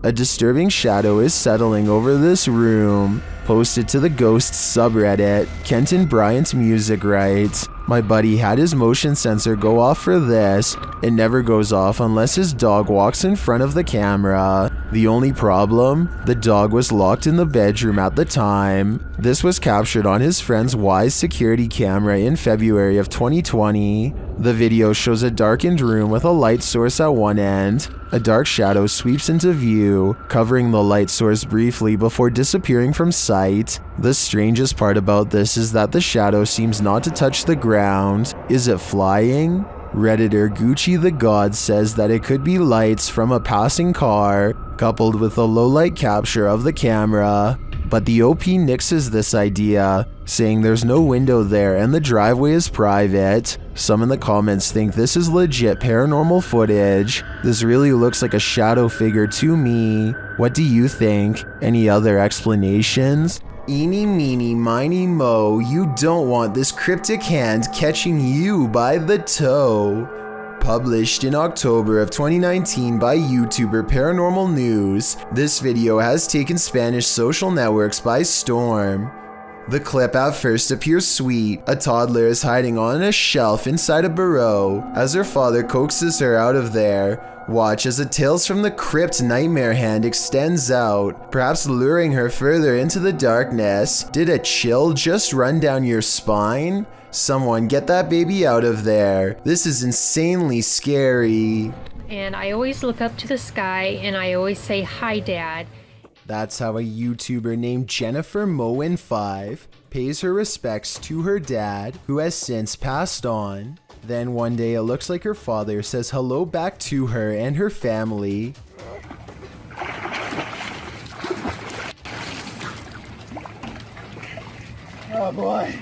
A disturbing shadow is settling over this room. Posted to the Ghosts subreddit, Kenton Bryant Music writes, "My buddy had his motion sensor go off for this. It never goes off unless his dog walks in front of the camera. The only problem? The dog was locked in the bedroom at the time." This was captured on his friend's Wise security camera in February of 2020. The video shows a darkened room with a light source at one end. A dark shadow sweeps into view, covering the light source briefly before disappearing from sight. The strangest part about this is that the shadow seems not to touch the ground. Is it flying? Redditor Gucci the God says that it could be lights from a passing car, coupled with a low light capture of the camera. But the OP nixes this idea, saying there's no window there and the driveway is private. Some in the comments think this is legit paranormal footage. This really looks like a shadow figure to me. What do you think? Any other explanations? Eeny meeny miny mo, you don't want this cryptic hand catching you by the toe. Published in October of 2019 by YouTuber Paranormal News, this video has taken Spanish social networks by storm. The clip at first appears sweet. A toddler is hiding on a shelf inside a burrow as her father coaxes her out of there. Watch as a Tales from the Crypt nightmare hand extends out, perhaps luring her further into the darkness. Did a chill just run down your spine? Someone get that baby out of there. This is insanely scary. And I always look up to the sky and I always say, "Hi, Dad." That's how a YouTuber named Jennifer Moen5 pays her respects to her dad, who has since passed on. Then one day it looks like her father says hello back to her and her family. Oh boy.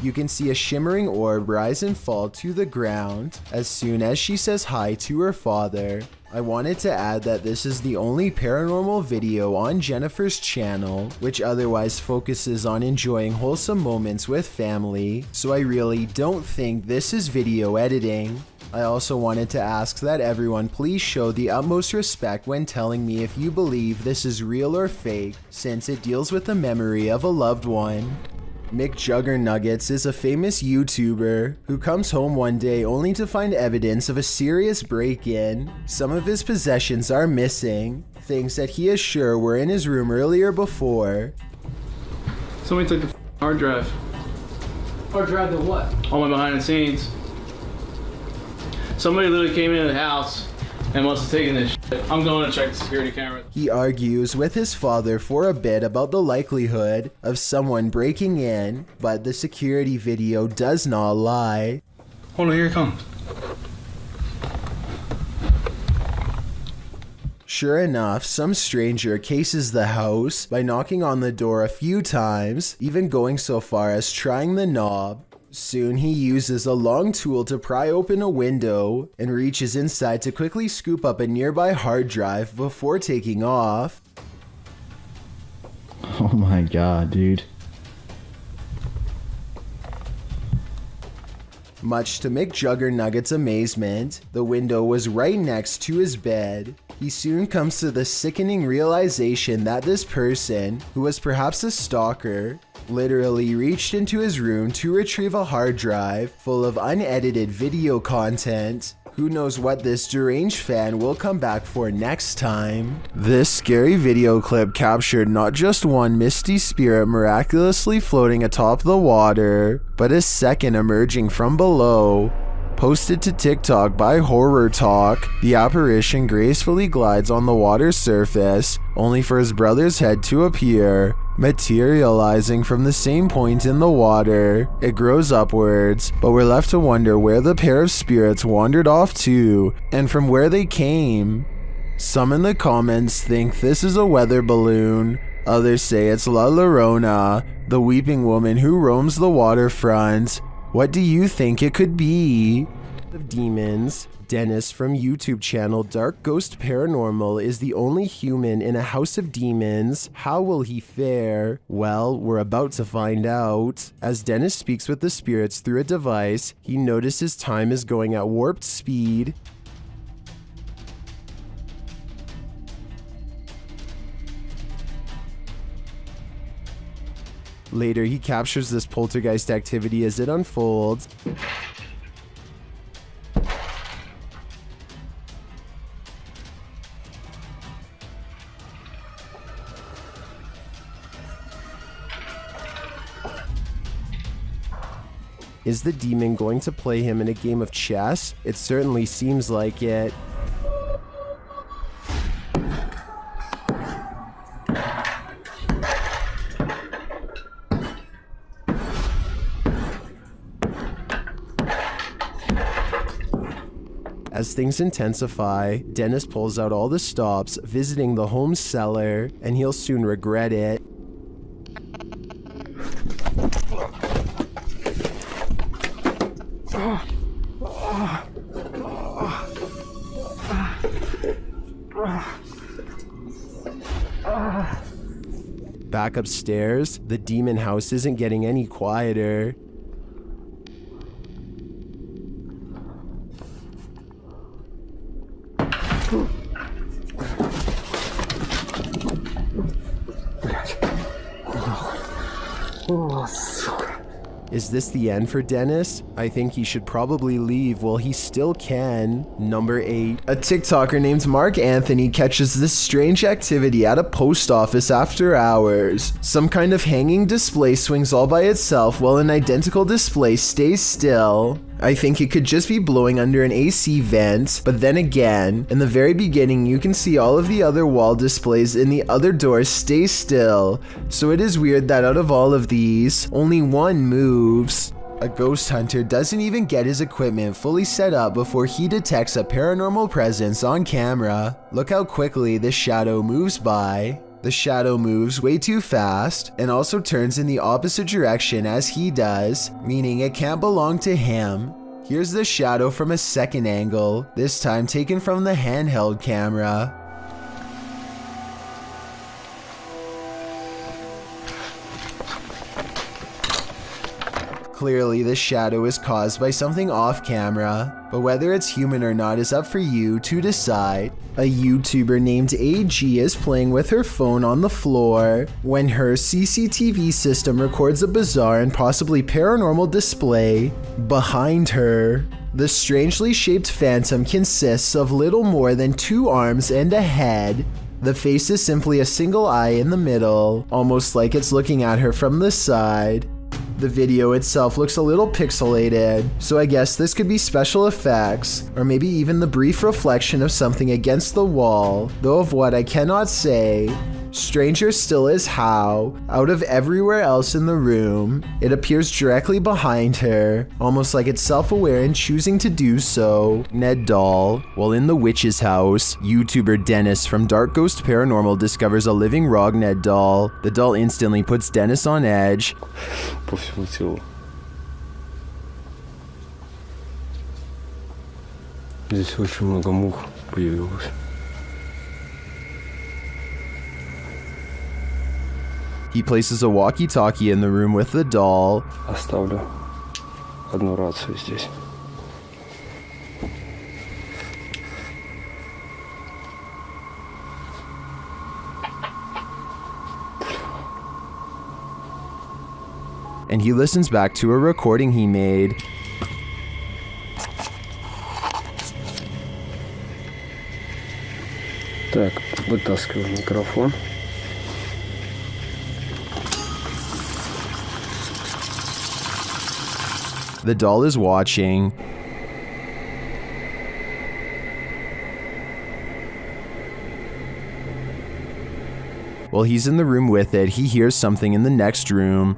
You can see a shimmering orb rise and fall to the ground as soon as she says hi to her father. I wanted to add that this is the only paranormal video on Jennifer's channel, which otherwise focuses on enjoying wholesome moments with family, so I really don't think this is video editing. I also wanted to ask that everyone please show the utmost respect when telling me if you believe this is real or fake, since it deals with the memory of a loved one. McJuggernuggets is a famous YouTuber who comes home one day only to find evidence of a serious break-in. Some of his possessions are missing, things that he is sure were in his room earlier before. Somebody took the hard drive. Hard drive to what? All my behind the scenes. Somebody literally came into the house and must have taken this shit. I'm going to check the security camera. He argues with his father for a bit about the likelihood of someone breaking in, but the security video does not lie. Hold on, here it comes. Sure enough, some stranger cases the house by knocking on the door a few times, even going so far as trying the knob. Soon he uses a long tool to pry open a window and reaches inside to quickly scoop up a nearby hard drive before taking off. Oh my god, dude. Much to McJuggernuggets' amazement, the window was right next to his bed. He soon comes to the sickening realization that this person, who was perhaps a stalker, literally reached into his room to retrieve a hard drive full of unedited video content. Who knows what this deranged fan will come back for next time. This scary video clip captured not just one misty spirit miraculously floating atop the water, but a second emerging from below. Posted to TikTok by Horror Talk, the apparition gracefully glides on the water's surface, only for his brother's head to appear, materializing from the same point in the water. It grows upwards, but we're left to wonder where the pair of spirits wandered off to, and from where they came. Some in the comments think this is a weather balloon, others say it's La Llorona, the weeping woman who roams the waterfront. What do you think it could be? Of demons, Dennis from YouTube channel Dark Ghost Paranormal is the only human in a house of demons. How will he fare? Well, we're about to find out. As Dennis speaks with the spirits through a device, he notices time is going at warped speed. Later, he captures this poltergeist activity as it unfolds. Is the demon going to play him in a game of chess? It certainly seems like it. As things intensify, Dennis pulls out all the stops, visiting the home cellar, and he'll soon regret it. Back upstairs, the demon house isn't getting any quieter. Is this the end for Dennis? I think he should probably leave while he still can. Number 8. A TikToker named Mark Anthony catches this strange activity at a post office after hours. Some kind of hanging display swings all by itself while an identical display stays still. I think it could just be blowing under an AC vent, but then again, in the very beginning you can see all of the other wall displays in the other doors stay still, so it is weird that out of all of these, only one moves. A ghost hunter doesn't even get his equipment fully set up before he detects a paranormal presence on camera. Look how quickly this shadow moves by. The shadow moves way too fast and also turns in the opposite direction as he does, meaning it can't belong to him. Here's the shadow from a second angle, this time taken from the handheld camera. Clearly, this shadow is caused by something off camera, but whether it's human or not is up for you to decide. A YouTuber named AG is playing with her phone on the floor when her CCTV system records a bizarre and possibly paranormal display behind her. The strangely shaped phantom consists of little more than 2 arms and a head. The face is simply a single eye in the middle, almost like it's looking at her from the side. The video itself looks a little pixelated, so I guess this could be special effects, or maybe even the brief reflection of something against the wall, though of what I cannot say. Stranger still is how, out of everywhere else in the room, it appears directly behind her, almost like it's self-aware in choosing to do so. Ned Doll. While in the witch's house, YouTuber Dennis from Dark Ghost Paranormal discovers a living Rog Ned doll. The doll instantly puts Dennis on edge. По всему телу. Здесь очень много мух появилось. He places a walkie-talkie in the room with the doll. Оставлю одну рацию здесь. And he listens back to a recording he made. Так, вытаскиваю микрофон. The doll is watching. While he's in the room with it, he hears something in the next room.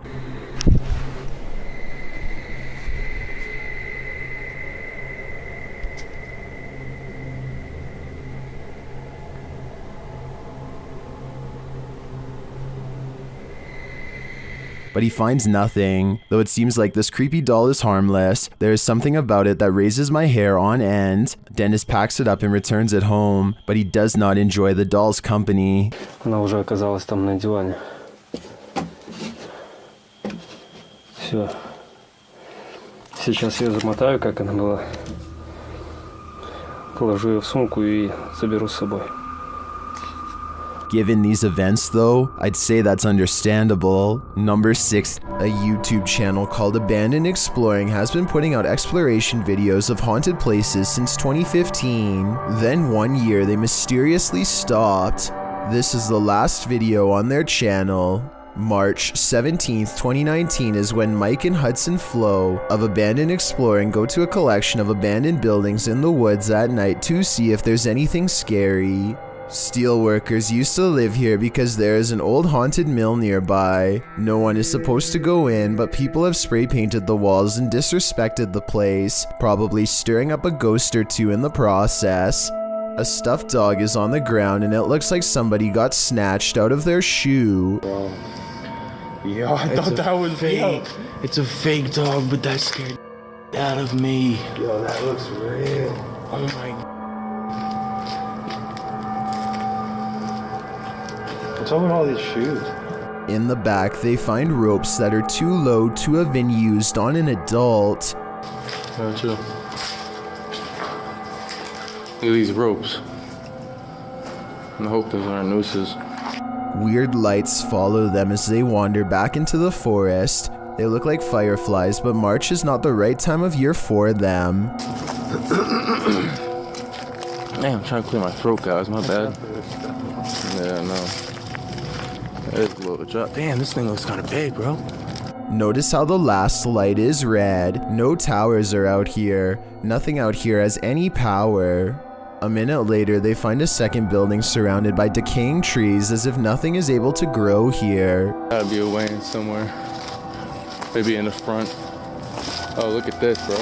But he finds nothing. Though it seems like this creepy doll is harmless, there is something about it that raises my hair on end. Dennis packs it up and returns it home, but he does not enjoy the doll's company. Она уже оказалась там на диване. Все. Сейчас я замотаю, как она была. Положу ее в сумку и заберу с собой. Given these events though, I'd say that's understandable. Number 6, a YouTube channel called Abandoned Exploring has been putting out exploration videos of haunted places since 2015. Then one year they mysteriously stopped. This is the last video on their channel. March 17th, 2019 is when Mike and Hudson Flo of Abandoned Exploring go to a collection of abandoned buildings in the woods at night to see if there's anything scary. Steelworkers used to live here because there is an old haunted mill nearby. No one is supposed to go in, but people have spray painted the walls and disrespected the place, probably stirring up a ghost or two in the process. A stuffed dog is on the ground and it looks like somebody got snatched out of their shoe. Yo, I thought that was fake. It's a fake dog, but that scared out of me. Yo, that looks real. Oh my God. What's up with all these shoes? In the back, they find ropes that are too low to have been used on an adult. Oh, chill. Look at these ropes. I hope those aren't nooses. Weird lights follow them as they wander back into the forest. They look like fireflies, but March is not the right time of year for them. Man, I'm trying to clear my throat, guys. My bad. Yeah, no. There's a little drop. Damn, this thing looks kind of big, bro. Notice how the last light is red. No towers are out here. Nothing out here has any power. A minute later, they find a second building surrounded by decaying trees as if nothing is able to grow here. Gotta be a way in somewhere. Maybe in the front. Oh, look at this, bro.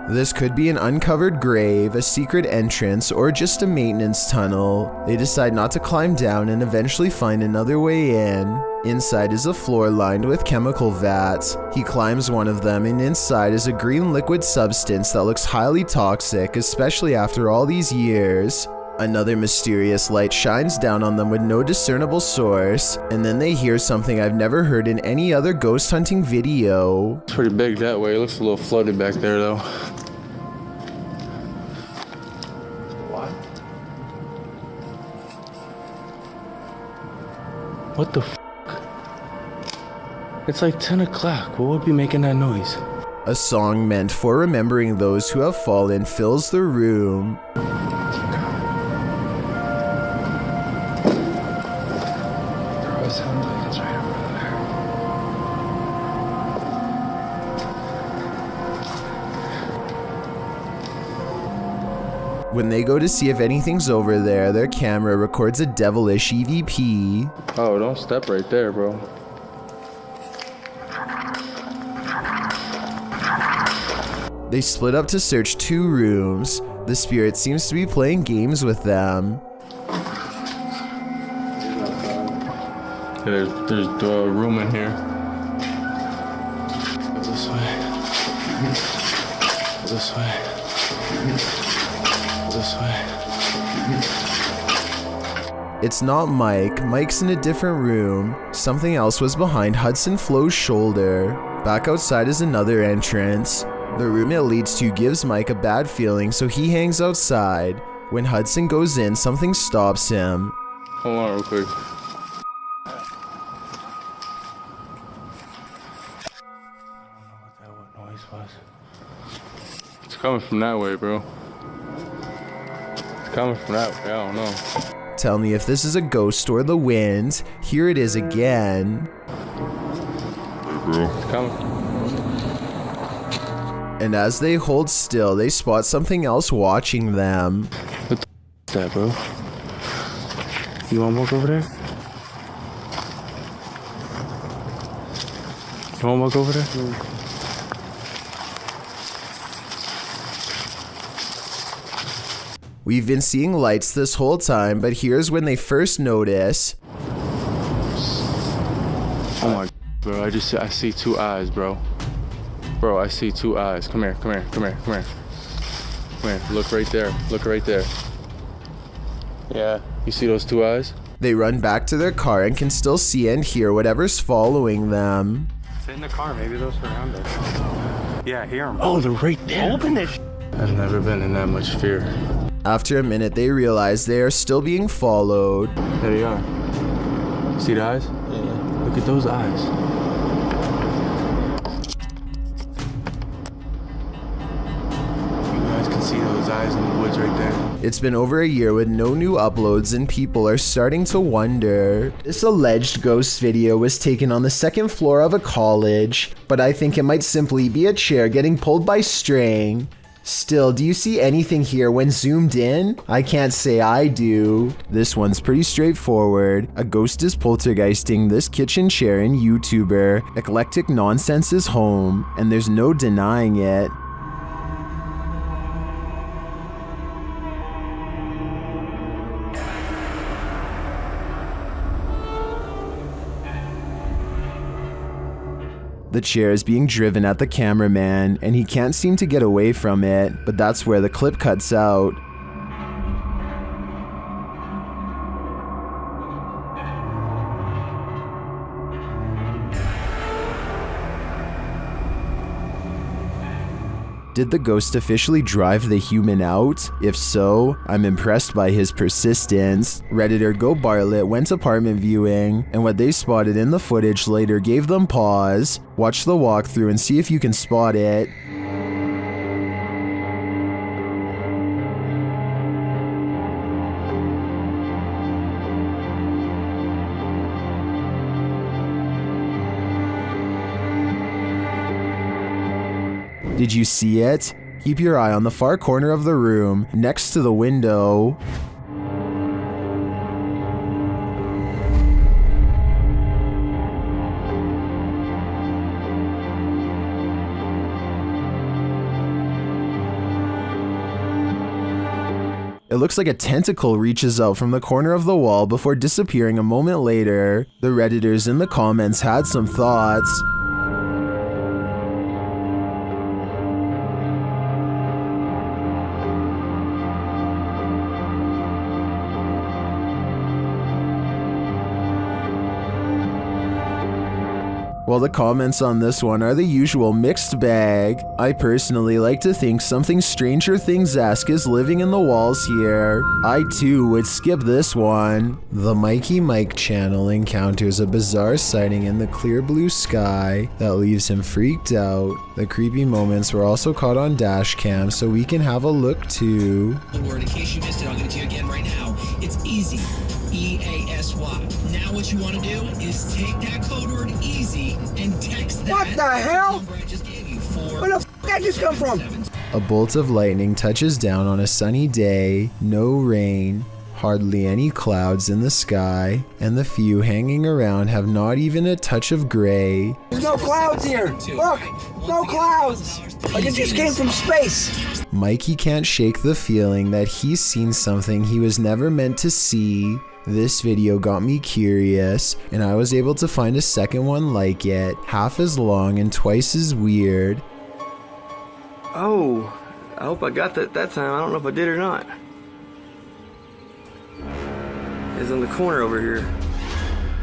This could be an uncovered grave, a secret entrance, or just a maintenance tunnel. They decide not to climb down and eventually find another way in. Inside is a floor lined with chemical vats. He climbs one of them and inside is a green liquid substance that looks highly toxic, especially after all these years. Another mysterious light shines down on them with no discernible source, and then they hear something I've never heard in any other ghost hunting video. It's pretty big that way. It looks a little flooded back there, though. What the f***? It's like 10 o'clock. What would be making that noise? A song meant for remembering those who have fallen fills the room. Bro, it sounds like it's right over there. When they go to see if anything's over there, their camera records a devilish EVP. Oh, don't step right there, bro. They split up to search 2 rooms. The spirit seems to be playing games with them. There's a room in here. Go this way. Go this way. Go this way. It's not Mike. Mike's in a different room. Something else was behind Hudson Flo's shoulder. Back outside is another entrance. The room it leads to gives Mike a bad feeling, so he hangs outside. When Hudson goes in, something stops him. Hold on real quick. What noise was. It's coming from that way, bro. It's coming from that way, I don't know. Tell me if this is a ghost or the wind. Here it is again. It's coming. And as they hold still, they spot something else watching them. What the is that, bro? You wanna walk over there? You wanna walk over there? We've been seeing lights this whole time, but here's when they first notice. Oh my, bro, I see 2 eyes, bro. Bro, I see 2 eyes. Come here, come here, come here, come here. Come here, look right there, look right there. Yeah, you see those 2 eyes? They run back to their car and can still see and hear whatever's following them. Sit in the car, maybe they'll surround us. Yeah, hear them. Oh, they're right there. Open this. I've never been in that much fear. After a minute, they realize they are still being followed. There they are. See the eyes? Yeah. Look at those eyes. You guys can see those eyes in the woods right there. It's been over a year with no new uploads and people are starting to wonder. This alleged ghost video was taken on the second floor of a college, but I think it might simply be a chair getting pulled by string. Still, do you see anything here when zoomed in? I can't say I do. This one's pretty straightforward. A ghost is poltergeisting this kitchen chair in YouTuber Eclectic Nonsense's home, and there's no denying it. The chair is being driven at the cameraman, and he can't seem to get away from it, but that's where the clip cuts out. Did the ghost officially drive the human out? If so, I'm impressed by his persistence. Redditor Go Bartlett went apartment viewing, and what they spotted in the footage later gave them pause. Watch the walkthrough and see if you can spot it. Did you see it? Keep your eye on the far corner of the room, next to the window. It looks like a tentacle reaches out from the corner of the wall before disappearing a moment later. The Redditors in the comments had some thoughts. Well, the comments on this one are the usual mixed bag. I personally like to think something Stranger Things-esque is living in the walls here. I too would skip this one. The Mikey Mike channel encounters a bizarre sighting in the clear blue sky that leaves him freaked out. The creepy moments were also caught on dash cam, so we can have a look too. Word, in case you missed it, I'll give it to you again right now. It's easy. E-A-S-Y. Now what you want to do is take that code word easy and text that. What the hell? Number I just gave you for Where the f that just come from? A bolt of lightning touches down on a sunny day, no rain, hardly any clouds in the sky, and the few hanging around have not even a touch of gray. There's no clouds here. Look, no clouds. Like it just came from space. Mikey can't shake the feeling that he's seen something he was never meant to see. This video got me curious, and I was able to find a second one like it, half as long and twice as weird. Oh, I hope I got that time. I don't know if I did or not. It's in the corner over here.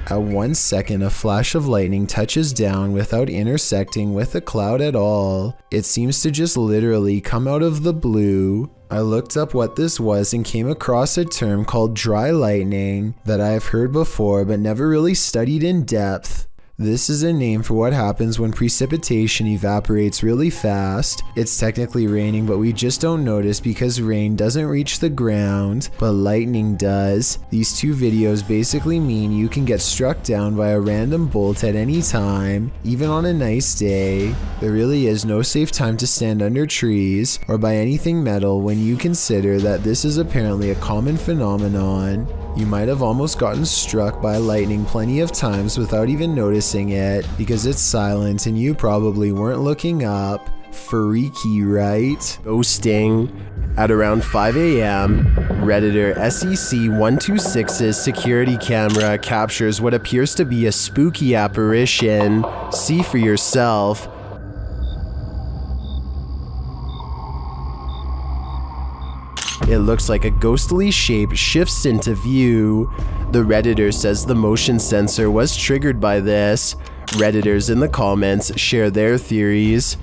At 1 second, a flash of lightning touches down without intersecting with a cloud at all. It seems to just literally come out of the blue. I looked up what this was and came across a term called dry lightning that I have heard before but never really studied in depth. This is a name for what happens when precipitation evaporates really fast. It's technically raining, but we just don't notice because rain doesn't reach the ground, but lightning does. These two videos basically mean you can get struck down by a random bolt at any time, even on a nice day. There really is no safe time to stand under trees or by anything metal when you consider that this is apparently a common phenomenon. You might have almost gotten struck by lightning plenty of times without even noticing it because it's silent and you probably weren't looking up. Freaky, right? Ghosting. At around 5 a.m., Redditor SEC126's security camera captures what appears to be a spooky apparition. See for yourself. It looks like a ghostly shape shifts into view. The Redditor says the motion sensor was triggered by this. Redditors in the comments share their theories.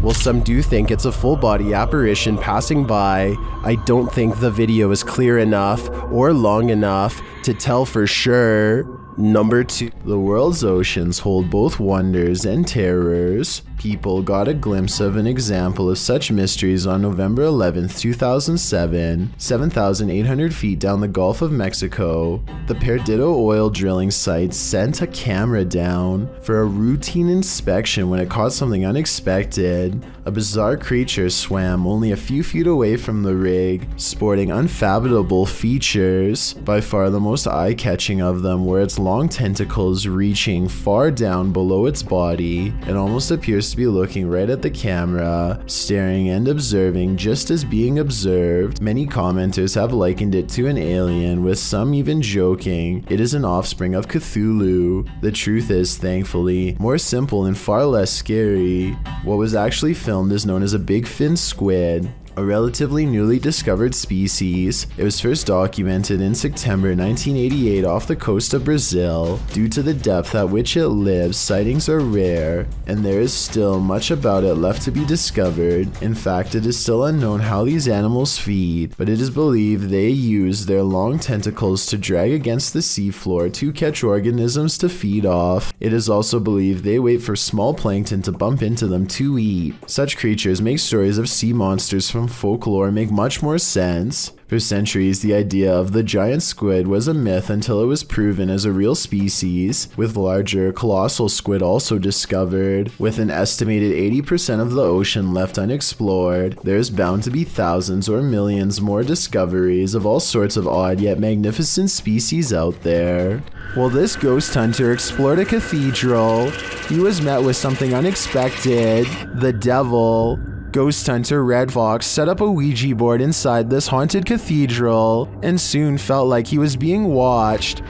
While some do think it's a full-body apparition passing by, I don't think the video is clear enough or long enough to tell for sure. Number 2. The world's oceans hold both wonders and terrors. People got a glimpse of an example of such mysteries on November 11th, 2007, 7,800 feet down the Gulf of Mexico. The Perdido oil drilling site sent a camera down for a routine inspection when it caught something unexpected. A bizarre creature swam only a few feet away from the rig, sporting unfathomable features. By far the most eye-catching of them were its long tentacles reaching far down below its body. It almost appears to be looking right at the camera, staring and observing just as being observed. Many commenters have likened it to an alien, with some even joking it is an offspring of Cthulhu. The truth is, thankfully, more simple and far less scary. What was actually filmed is known as a big fin squid, a relatively newly discovered species. It was first documented in September 1988 off the coast of Brazil. Due to the depth at which it lives, sightings are rare, and there is still much about it left to be discovered. In fact, it is still unknown how these animals feed, but it is believed they use their long tentacles to drag against the seafloor to catch organisms to feed off. It is also believed they wait for small plankton to bump into them to eat. Such creatures make stories of sea monsters from folklore make much more sense. For centuries, the idea of the giant squid was a myth until it was proven as a real species, with larger, colossal squid also discovered. With an estimated 80% of the ocean left unexplored, there's bound to be thousands or millions more discoveries of all sorts of odd yet magnificent species out there. While this ghost hunter explored a cathedral, he was met with something unexpected: the devil. Ghost hunter Red Fox set up a Ouija board inside this haunted cathedral and soon felt like he was being watched.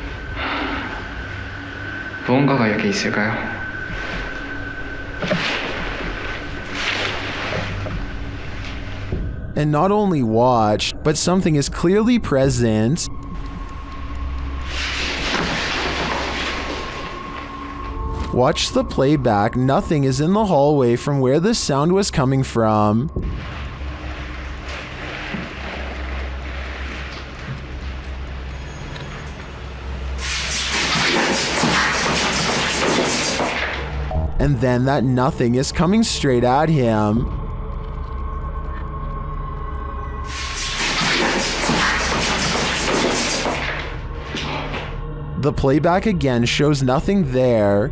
무언가가 여기 있을까요? And not only watched, but something is clearly present. Watch the playback, nothing is in the hallway from where the sound was coming from. And then that nothing is coming straight at him. The playback again shows nothing there.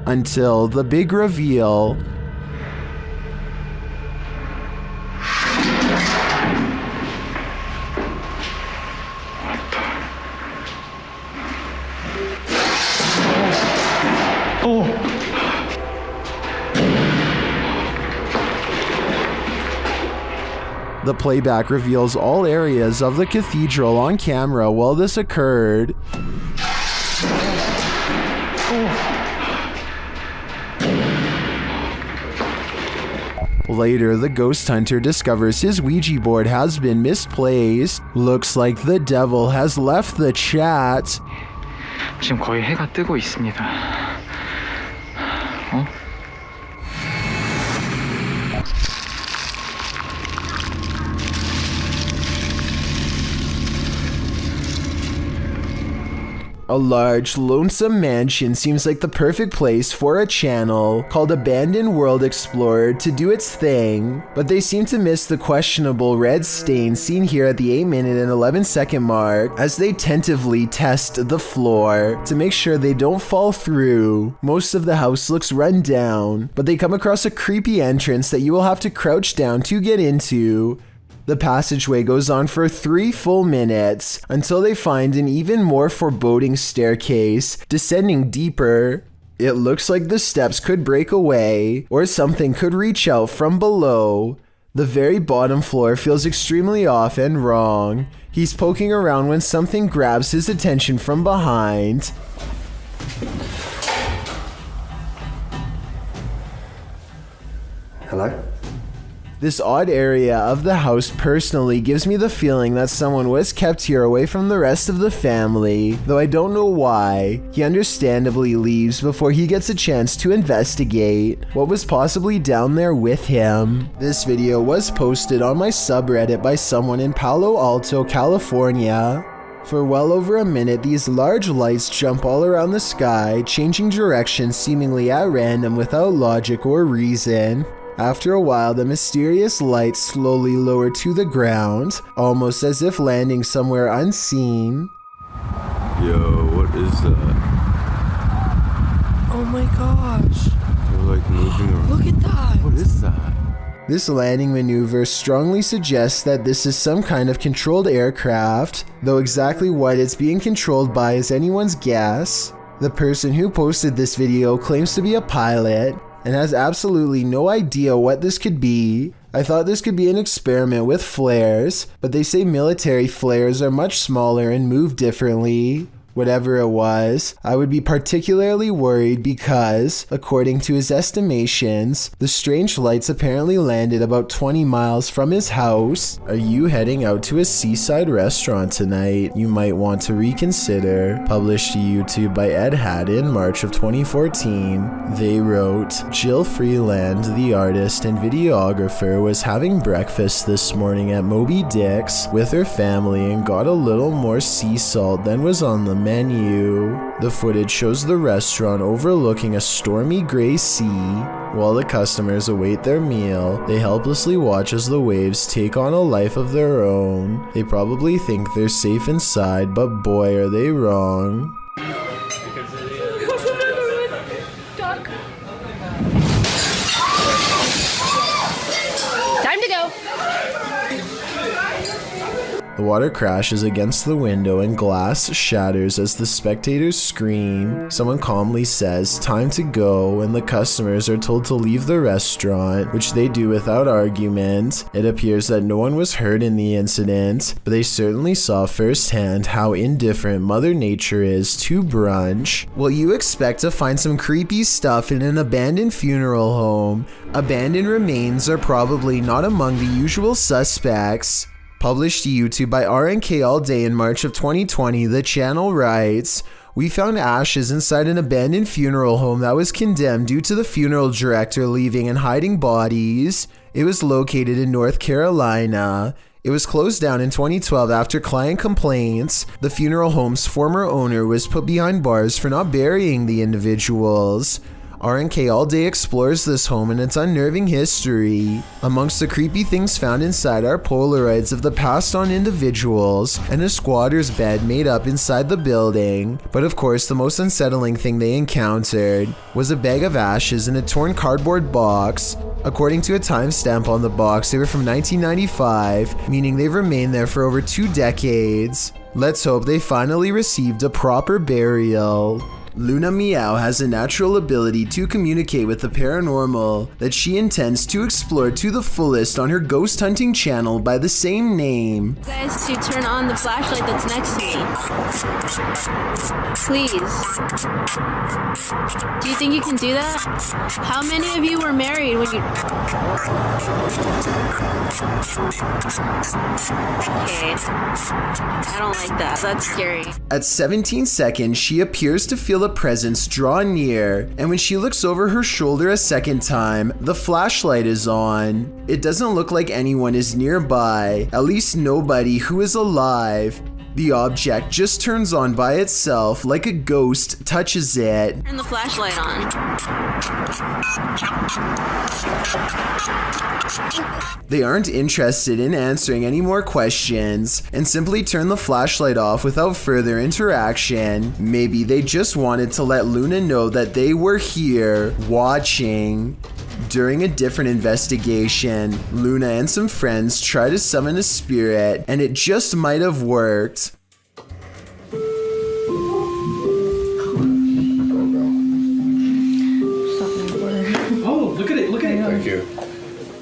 Until the big reveal. The playback reveals all areas of the cathedral on camera while this occurred. Later, the ghost hunter discovers his Ouija board has been misplaced. Looks like the devil has left the chat. 지금 거의 해가 뜨고 있습니다. A large, lonesome mansion seems like the perfect place for a channel called Abandoned World Explorer to do its thing, but they seem to miss the questionable red stain seen here at the 8-minute and 11-second mark as they tentatively test the floor to make sure they don't fall through. Most of the house looks run down, but they come across a creepy entrance that you will have to crouch down to get into. The passageway goes on for 3 full minutes until they find an even more foreboding staircase descending deeper. It looks like the steps could break away or something could reach out from below. The very bottom floor feels extremely off and wrong. He's poking around when something grabs his attention from behind. Hello? This odd area of the house personally gives me the feeling that someone was kept here away from the rest of the family, though I don't know why. He understandably leaves before he gets a chance to investigate what was possibly down there with him. This video was posted on my subreddit by someone in Palo Alto, California. For well over a minute, these large lights jump all around the sky, changing direction seemingly at random without logic or reason. After a while, the mysterious lights slowly lower to the ground, almost as if landing somewhere unseen. Yo, what is that? Oh my gosh. They're like moving around. Look at that. What is that? This landing maneuver strongly suggests that this is some kind of controlled aircraft, though exactly what it's being controlled by is anyone's guess. The person who posted this video claims to be a pilot, and has absolutely no idea what this could be. I thought this could be an experiment with flares, but they say military flares are much smaller and move differently. Whatever it was, I would be particularly worried because, according to his estimations, the strange lights apparently landed about 20 miles from his house. Are you heading out to a seaside restaurant tonight? You might want to reconsider. Published to YouTube by Ed Haddon, March of 2014. They wrote, Jill Freeland, the artist and videographer, was having breakfast this morning at Moby Dick's with her family and got a little more sea salt than was on the menu. The footage shows the restaurant overlooking a stormy gray sea. While the customers await their meal, they helplessly watch as the waves take on a life of their own. They probably think they're safe inside, but boy are they wrong. Time to go. The water crashes against the window and glass shatters as the spectators scream. Someone calmly says, "Time to go," and the customers are told to leave the restaurant, which they do without argument. It appears that no one was hurt in the incident, but they certainly saw firsthand how indifferent Mother Nature is to brunch. Well, you expect to find some creepy stuff in an abandoned funeral home. Abandoned remains are probably not among the usual suspects. Published to YouTube by RNK All Day in March of 2020, the channel writes, "We found ashes inside an abandoned funeral home that was condemned due to the funeral director leaving and hiding bodies. It was located in North Carolina. It was closed down in 2012 after client complaints. The funeral home's former owner was put behind bars for not burying the individuals." RNK All Day explores this home and its unnerving history. Amongst the creepy things found inside are Polaroids of the passed on individuals and a squatter's bed made up inside the building. But of course, the most unsettling thing they encountered was a bag of ashes in a torn cardboard box. According to a timestamp on the box, they were from 1995, meaning they've remained there for over 2 decades. Let's hope they finally received a proper burial. Luna Meow has a natural ability to communicate with the paranormal that she intends to explore to the fullest on her ghost hunting channel by the same name. Guys, to turn on the flashlight that's next to me. Please. Do you think you can do that? How many of you were married when you... Okay. I don't like that. That's scary. At 17 seconds, she appears to feel a presence draw near, and when she looks over her shoulder a second time, the flashlight is on. It doesn't look like anyone is nearby, at least nobody who is alive. The object just turns on by itself like a ghost touches it. Turn the flashlight on. They aren't interested in answering any more questions and simply turn the flashlight off without further interaction. Maybe they just wanted to let Luna know that they were here, watching. During a different investigation, Luna and some friends try to summon a spirit, and it just might have worked. Oh, look at it, look at it. Thank you.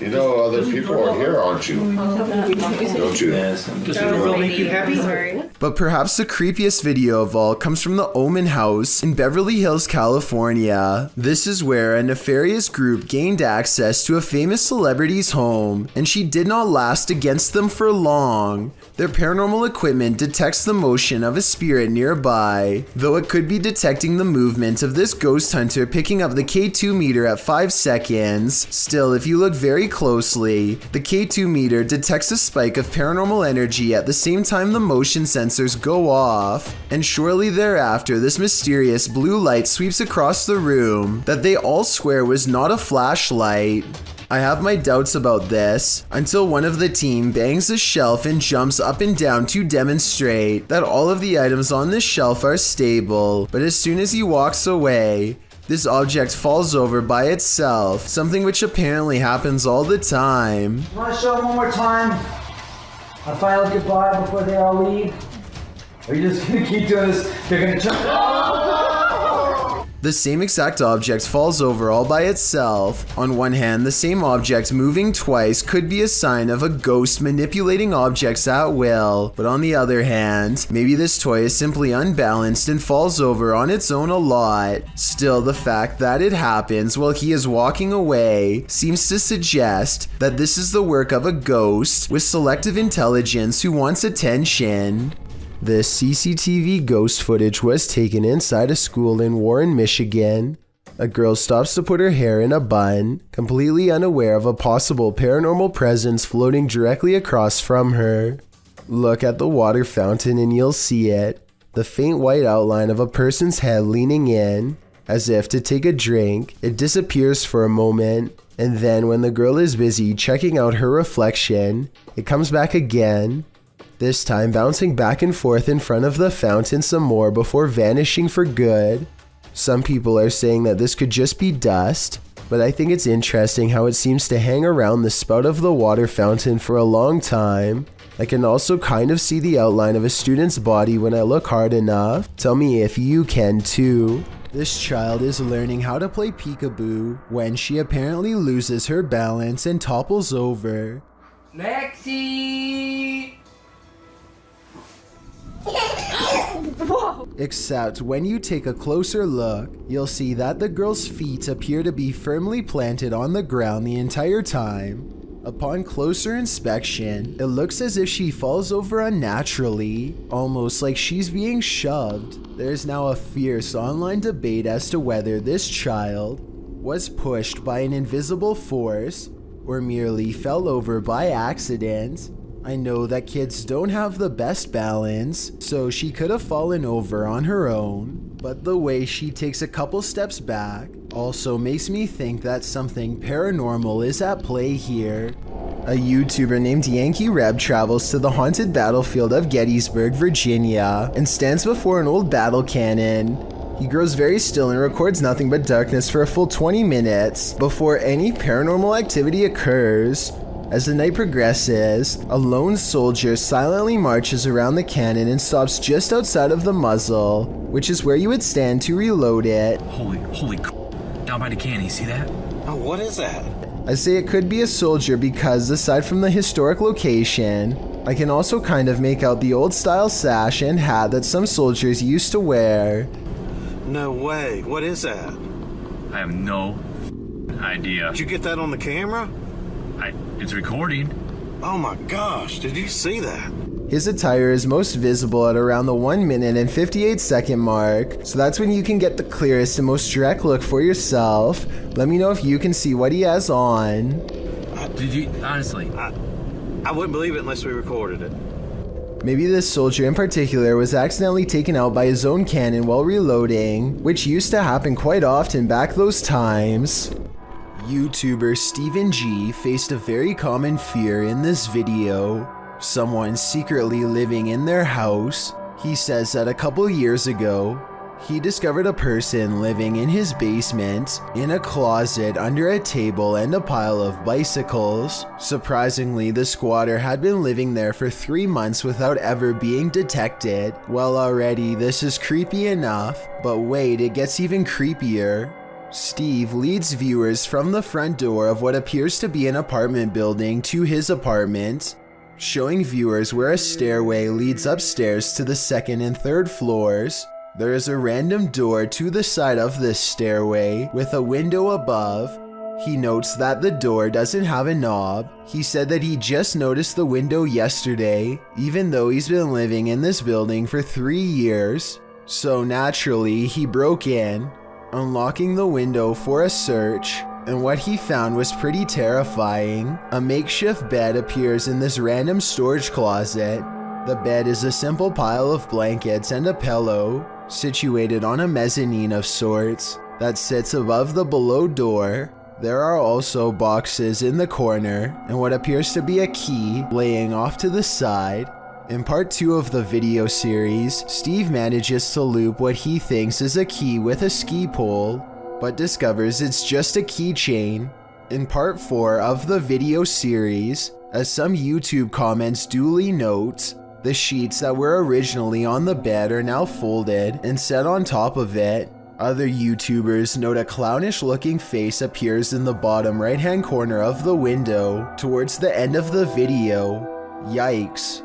You know other people are here, aren't you? Don't you? Does the girl make you happy? Sorry. But perhaps the creepiest video of all comes from the Omen House in Beverly Hills, California. This is where a nefarious group gained access to a famous celebrity's home, and she did not last against them for long. Their paranormal equipment detects the motion of a spirit nearby, though it could be detecting the movement of this ghost hunter picking up the K2 meter at 5 seconds. Still, if you look very closely, the K2 meter detects a spike of paranormal energy at the same time the motion sensors go off, and shortly thereafter this mysterious blue light sweeps across the room that they all swear was not a flashlight. I have my doubts about this until one of the team bangs a shelf and jumps up and down to demonstrate that all of the items on this shelf are stable, but as soon as he walks away, this object falls over by itself, something which apparently happens all the time. Want to show it one more time? A final goodbye before they all leave? Or are you just gonna keep doing this? They're gonna jump. The same exact object falls over all by itself. On one hand, the same object moving twice could be a sign of a ghost manipulating objects at will, but on the other hand, maybe this toy is simply unbalanced and falls over on its own a lot. Still, the fact that it happens while he is walking away seems to suggest that this is the work of a ghost with selective intelligence who wants attention. This CCTV ghost footage was taken inside a school in Warren, Michigan. A girl stops to put her hair in a bun, completely unaware of a possible paranormal presence floating directly across from her. Look at the water fountain and you'll see it. The faint white outline of a person's head leaning in, as if to take a drink. It disappears for a moment, and then when the girl is busy checking out her reflection, it comes back again. This time bouncing back and forth in front of the fountain some more before vanishing for good. Some people are saying that this could just be dust, but I think it's interesting how it seems to hang around the spout of the water fountain for a long time. I can also kind of see the outline of a student's body when I look hard enough. Tell me if you can too. This child is learning how to play peekaboo when she apparently loses her balance and topples over. Lexi! Except when you take a closer look, you'll see that the girl's feet appear to be firmly planted on the ground the entire time. Upon closer inspection, it looks as if she falls over unnaturally, almost like she's being shoved. There's now a fierce online debate as to whether this child was pushed by an invisible force or merely fell over by accident. I know that kids don't have the best balance, so she could have fallen over on her own, but the way she takes a couple steps back also makes me think that something paranormal is at play here. A YouTuber named Yankee Reb travels to the haunted battlefield of Gettysburg, Virginia, and stands before an old battle cannon. He grows very still and records nothing but darkness for a full 20 minutes before any paranormal activity occurs. As the night progresses, a lone soldier silently marches around the cannon and stops just outside of the muzzle, which is where you would stand to reload it. Holy down by the cannon, you see that? Oh, what is that? I say it could be a soldier because, aside from the historic location, I can also kind of make out the old style sash and hat that some soldiers used to wear. No way. What is that? I have no idea. Did you get that on the camera? It's recording. Oh my gosh, did you see that? His attire is most visible at around the 1 minute and 58 second mark, so that's when you can get the clearest and most direct look for yourself. Let me know if you can see what he has on. Did you, honestly? I wouldn't believe it unless we recorded it. Maybe this soldier in particular was accidentally taken out by his own cannon while reloading, which used to happen quite often back those times. YouTuber Stephen G faced a very common fear in this video. Someone secretly living in their house. He says that a couple years ago, he discovered a person living in his basement, in a closet under a table and a pile of bicycles. Surprisingly, the squatter had been living there for 3 months without ever being detected. Well, already this is creepy enough, but wait, it gets even creepier. Steve leads viewers from the front door of what appears to be an apartment building to his apartment, showing viewers where a stairway leads upstairs to the second and third floors. There is a random door to the side of this stairway with a window above. He notes that the door doesn't have a knob. He said that he just noticed the window yesterday, even though he's been living in this building for 3 years. So naturally, he broke in, unlocking the window for a search, and what he found was pretty terrifying. A makeshift bed appears in this random storage closet. The bed is a simple pile of blankets and a pillow, situated on a mezzanine of sorts that sits above the below door. There are also boxes in the corner and what appears to be a key laying off to the side. In part 2 of the video series, Steve manages to loop what he thinks is a key with a ski pole, but discovers it's just a keychain. In part 4 of the video series, as some YouTube comments duly note, the sheets that were originally on the bed are now folded and set on top of it. Other YouTubers note a clownish looking face appears in the bottom right hand corner of the window towards the end of the video. Yikes.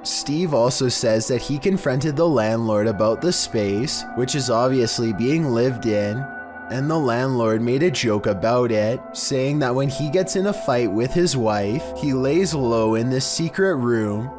Steve also says that he confronted the landlord about the space, which is obviously being lived in, and the landlord made a joke about it, saying that when he gets in a fight with his wife, he lays low in this secret room.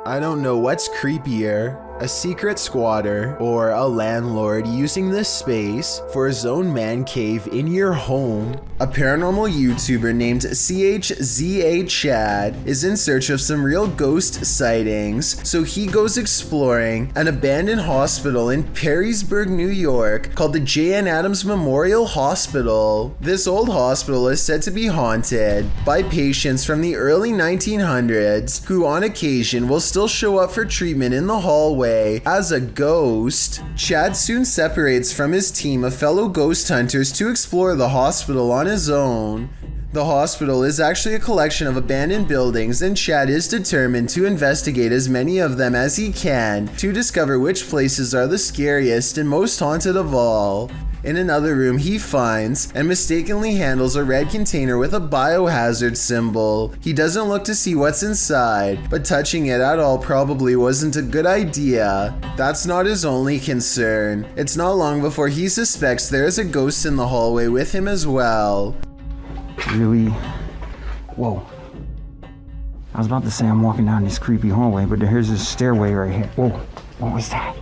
I don't know what's creepier, a secret squatter or a landlord using this space for his own man cave in your home. A paranormal YouTuber named CHZA Chad is in search of some real ghost sightings, so he goes exploring an abandoned hospital in Perrysburg, New York called the J.N. Adams Memorial Hospital. This old hospital is said to be haunted by patients from the early 1900s who on occasion will still show up for treatment in the hallway as a ghost. Chad soon separates from his team of fellow ghost hunters to explore the hospital on his own. The hospital is actually a collection of abandoned buildings, and Chad is determined to investigate as many of them as he can to discover which places are the scariest and most haunted of all. In another room, he finds and mistakenly handles a red container with a biohazard symbol. He doesn't look to see what's inside, but touching it at all probably wasn't a good idea. That's not his only concern. It's not long before he suspects there is a ghost in the hallway with him as well. Really? Whoa. I was about to say I'm walking down this creepy hallway, but here's this stairway right here. Whoa, what was that?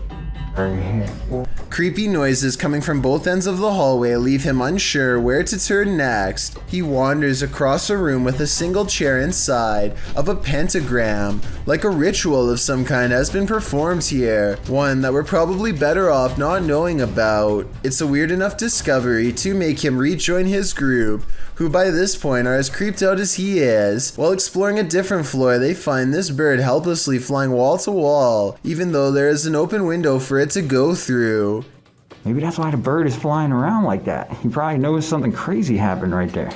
Right here. Whoa. Creepy noises coming from both ends of the hallway leave him unsure where to turn next. He wanders across a room with a single chair inside of a pentagram, like a ritual of some kind has been performed here, one that we're probably better off not knowing about. It's a weird enough discovery to make him rejoin his group, who by this point are as creeped out as he is. While exploring a different floor, they find this bird helplessly flying wall to wall, even though there is an open window for it to go through. Maybe that's why the bird is flying around like that. He probably knows something crazy happened right there.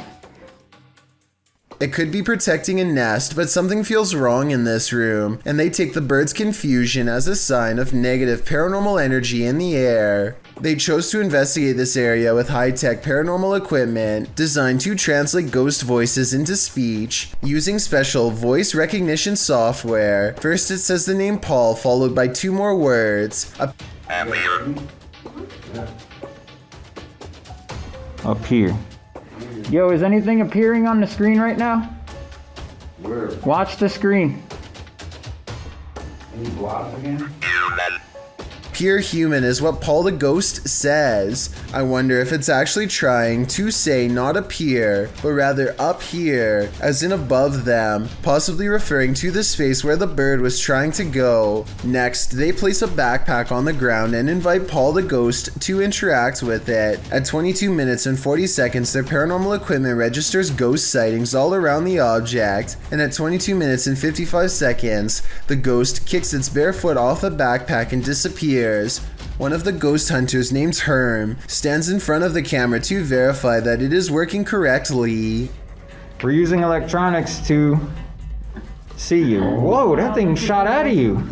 It could be protecting a nest, but something feels wrong in this room, and they take the bird's confusion as a sign of negative paranormal energy in the air. They chose to investigate this area with high-tech paranormal equipment designed to translate ghost voices into speech using special voice recognition software. First it says the name Paul, followed by 2 more words. Up here. Yo, is anything appearing on the screen right now? Where? Watch the screen. Any blobs again? Pure human is what Paul the Ghost says. I wonder if it's actually trying to say not appear, but rather up here, as in above them, possibly referring to the space where the bird was trying to go. Next, they place a backpack on the ground and invite Paul the Ghost to interact with it. At 22 minutes and 40 seconds, their paranormal equipment registers ghost sightings all around the object, and at 22 minutes and 55 seconds, the ghost kicks its bare foot off the backpack and disappears. One of the ghost hunters named Herm stands in front of the camera to verify that it is working correctly. We're using electronics to see you. Whoa, that thing shot out of you.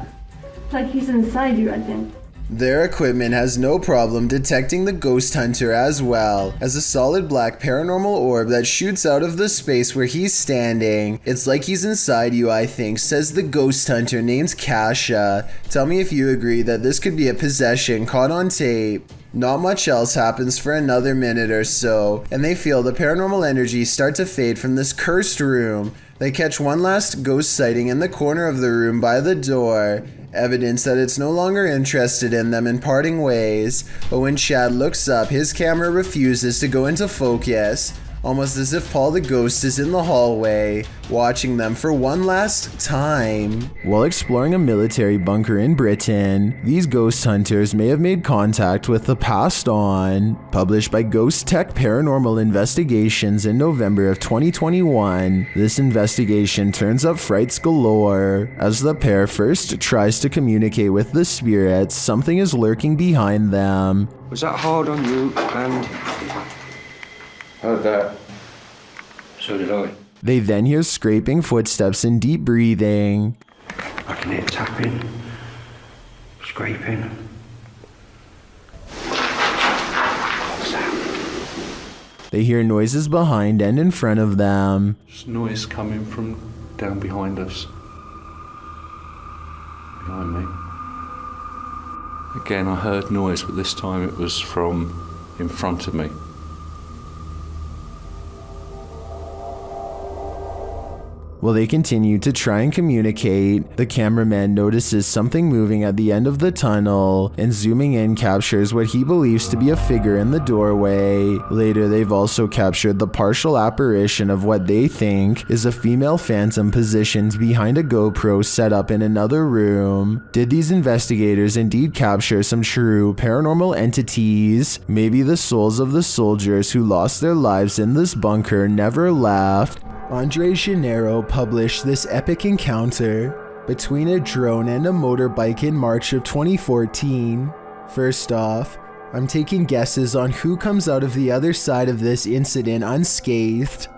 It's like he's inside you, I think. Their equipment has no problem detecting the ghost hunter as well as a solid black paranormal orb that shoots out of the space where he's standing. It's like he's inside you, I think, says the ghost hunter named Kasha. Tell me if you agree that this could be a possession caught on tape. Not much else happens for another minute or so, and they feel the paranormal energy start to fade from this cursed room. They catch one last ghost sighting in the corner of the room by the door, evidence that it's no longer interested in them in parting ways. But when Chad looks up, his camera refuses to go into focus, almost as if Paul the ghost is in the hallway, watching them for one last time. While exploring a military bunker in Britain, these ghost hunters may have made contact with the passed on. Published by Ghost Tech Paranormal Investigations in November of 2021, this investigation turns up frights galore. As the pair first tries to communicate with the spirits, something is lurking behind them. Was that hard on you? And Heard that. so did I. They then hear scraping footsteps and deep breathing. I can hear tapping, scraping. What's that? They hear noises behind and in front of them. There's noise coming from down behind us. Behind me. Again, I heard noise, but this time it was from in front of me. While they continue to try and communicate, the cameraman notices something moving at the end of the tunnel and zooming in captures what he believes to be a figure in the doorway. Later, they've also captured the partial apparition of what they think is a female phantom positioned behind a GoPro set up in another room. Did these investigators indeed capture some true paranormal entities? Maybe the souls of the soldiers who lost their lives in this bunker never left. Andre Gennaro published this epic encounter between a drone and a motorbike in March of 2014. First off, I'm taking guesses on who comes out of the other side of this incident unscathed.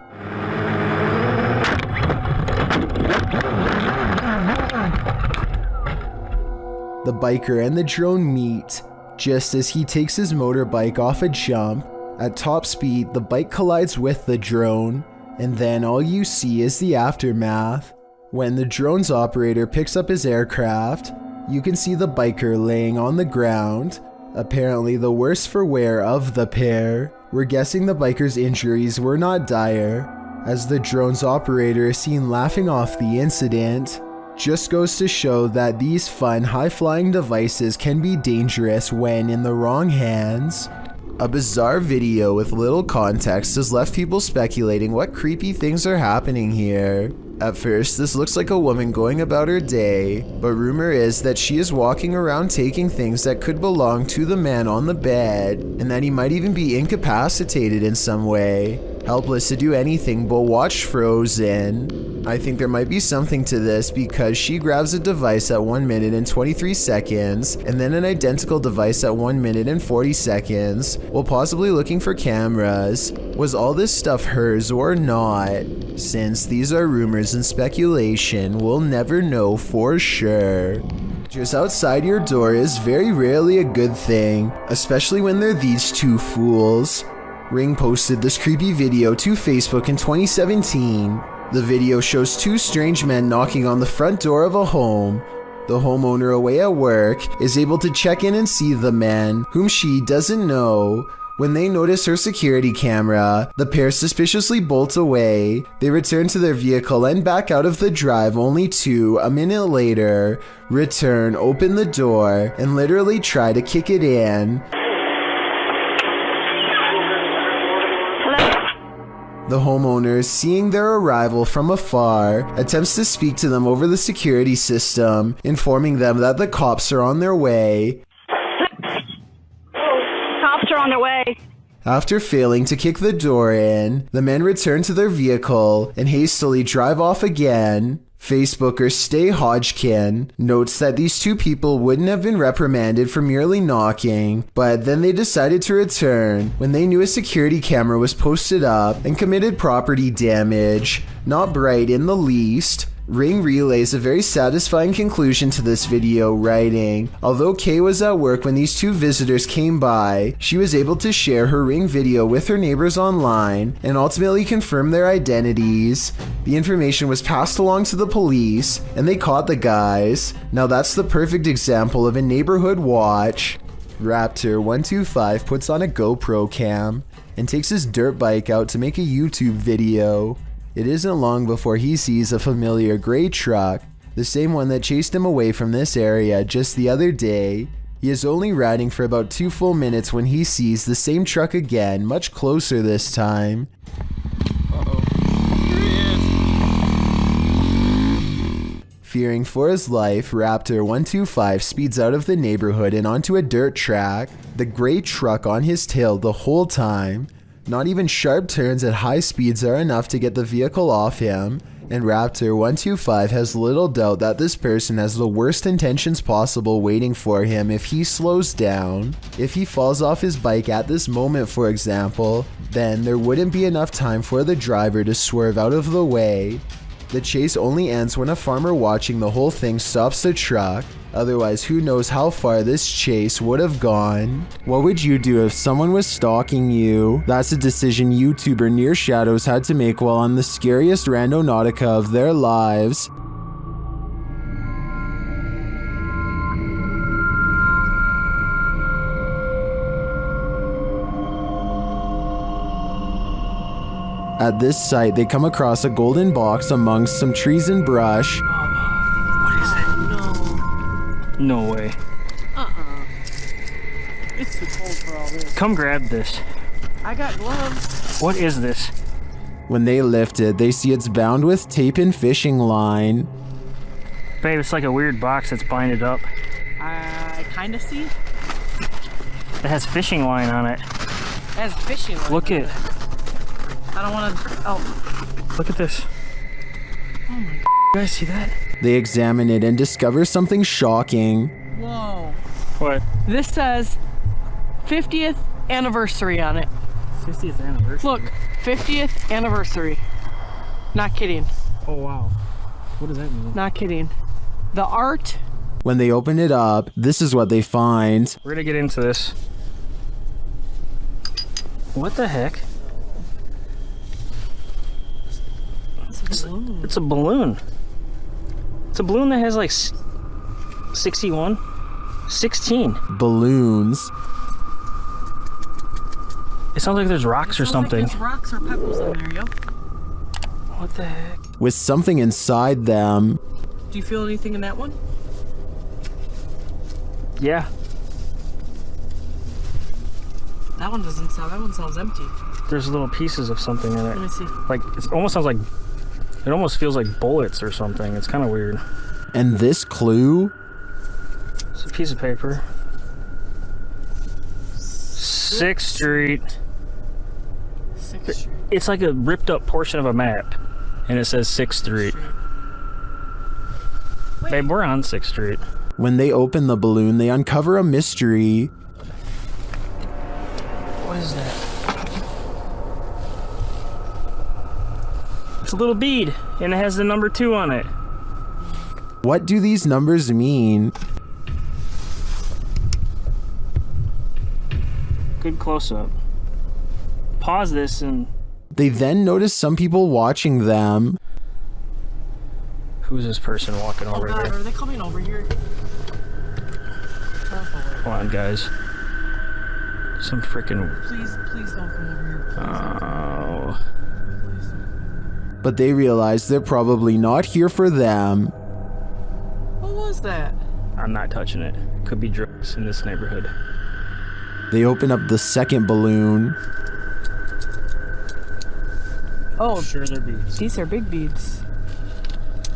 The biker and the drone meet just as he takes his motorbike off a jump. At top speed, the bike collides with the drone, and then all you see is the aftermath. When the drone's operator picks up his aircraft, you can see the biker laying on the ground, apparently the worse for wear of the pair. We're guessing the biker's injuries were not dire, as the drone's operator is seen laughing off the incident. Just goes to show that these fun, high-flying devices can be dangerous when in the wrong hands. A bizarre video with little context has left people speculating what creepy things are happening here. At first, this looks like a woman going about her day, but rumor is that she is walking around taking things that could belong to the man on the bed, and that he might even be incapacitated in some way, helpless to do anything but watch Frozen. I think there might be something to this because she grabs a device at 1 minute and 23 seconds, and then an identical device at 1 minute and 40 seconds, while possibly looking for cameras. Was all this stuff hers or not? Since these are rumors and speculation, we'll never know for sure. Just outside your door is very rarely a good thing, especially when they're these two fools. Ring posted this creepy video to Facebook in 2017. The video shows two strange men knocking on the front door of a home. The homeowner, away at work, is able to check in and see the men, whom she doesn't know. When they notice her security camera, the pair suspiciously bolt away. They return to their vehicle and back out of the drive, only to, a minute later, return, open the door, and literally try to kick it in. The homeowner, seeing their arrival from afar, attempts to speak to them over the security system, informing them that the cops are on their way. Cops are on their way. After failing to kick the door in, the men return to their vehicle and hastily drive off again. Facebooker Stay Hodgkin notes that these two people wouldn't have been reprimanded for merely knocking, but then they decided to return when they knew a security camera was posted up and committed property damage. Not bright in the least. Ring relays a very satisfying conclusion to this video, writing, although Kay was at work when these two visitors came by, she was able to share her Ring video with her neighbors online and ultimately confirm their identities. The information was passed along to the police and they caught the guys. Now that's the perfect example of a neighborhood watch. Raptor125 puts on a GoPro cam and takes his dirt bike out to make a YouTube video. It isn't long before he sees a familiar gray truck, the same one that chased him away from this area just the other day. He is only riding for about 2 full minutes when he sees the same truck again, much closer this time. Fearing for his life, Raptor125 speeds out of the neighborhood and onto a dirt track, the gray truck on his tail the whole time. Not even sharp turns at high speeds are enough to get the vehicle off him, and Raptor125 has little doubt that this person has the worst intentions possible waiting for him if he slows down. If he falls off his bike at this moment, for example, then there wouldn't be enough time for the driver to swerve out of the way. The chase only ends when a farmer watching the whole thing stops the truck. Otherwise, who knows how far this chase would have gone. What would you do if someone was stalking you? That's a decision YouTuber Near Shadows had to make while on the scariest randonautica of their lives. At this site, they come across a golden box amongst some trees and brush. What is it? No way. It's too cold for all this. Come grab this. I got gloves. What is this? When they lift it, they see it's bound with tape and fishing line. Babe, it's like a weird box that's binded up. I kind of see. It has fishing line on it. It has fishing line. Look at. I don't want to. Oh. Look at this. Oh my. You guys see that? They examine it and discover something shocking. Whoa. What? This says 50th anniversary on it. 50th anniversary? Look, 50th anniversary. Not kidding. Oh wow. What does that mean? Not kidding. The art. When they open it up, this is what they find. We're gonna get into this. What the heck? It's a balloon. It's a balloon that has like 16 balloons. It sounds like there's rocks or something. Like there's rocks or pebbles in there, yo. What the heck? With something inside them. Do you feel anything in that one? Yeah. That one doesn't sound. That one sounds empty. There's little pieces of something in it. Let me see. Like it almost sounds like. It almost feels like bullets or something. It's kind of weird. And this clue? It's a piece of paper. 6th Street. 6th Street. It's like a ripped up portion of a map. And it says 6th Street. Babe, we're on 6th Street. When they open the balloon, they uncover a mystery. What is that? It's a little bead, and it has the number 2 on it. What do these numbers mean? Good close-up. Pause this and... They then notice some people watching them. Who's this person walking over God, here? are they coming over here? Come on, guys. Some freaking... Please don't come over here. Oh... But they realize they're probably not here for them. What was that? I'm not touching it. Could be drugs in this neighborhood. They open up the second balloon. Oh, sure they're beads. These are big beads.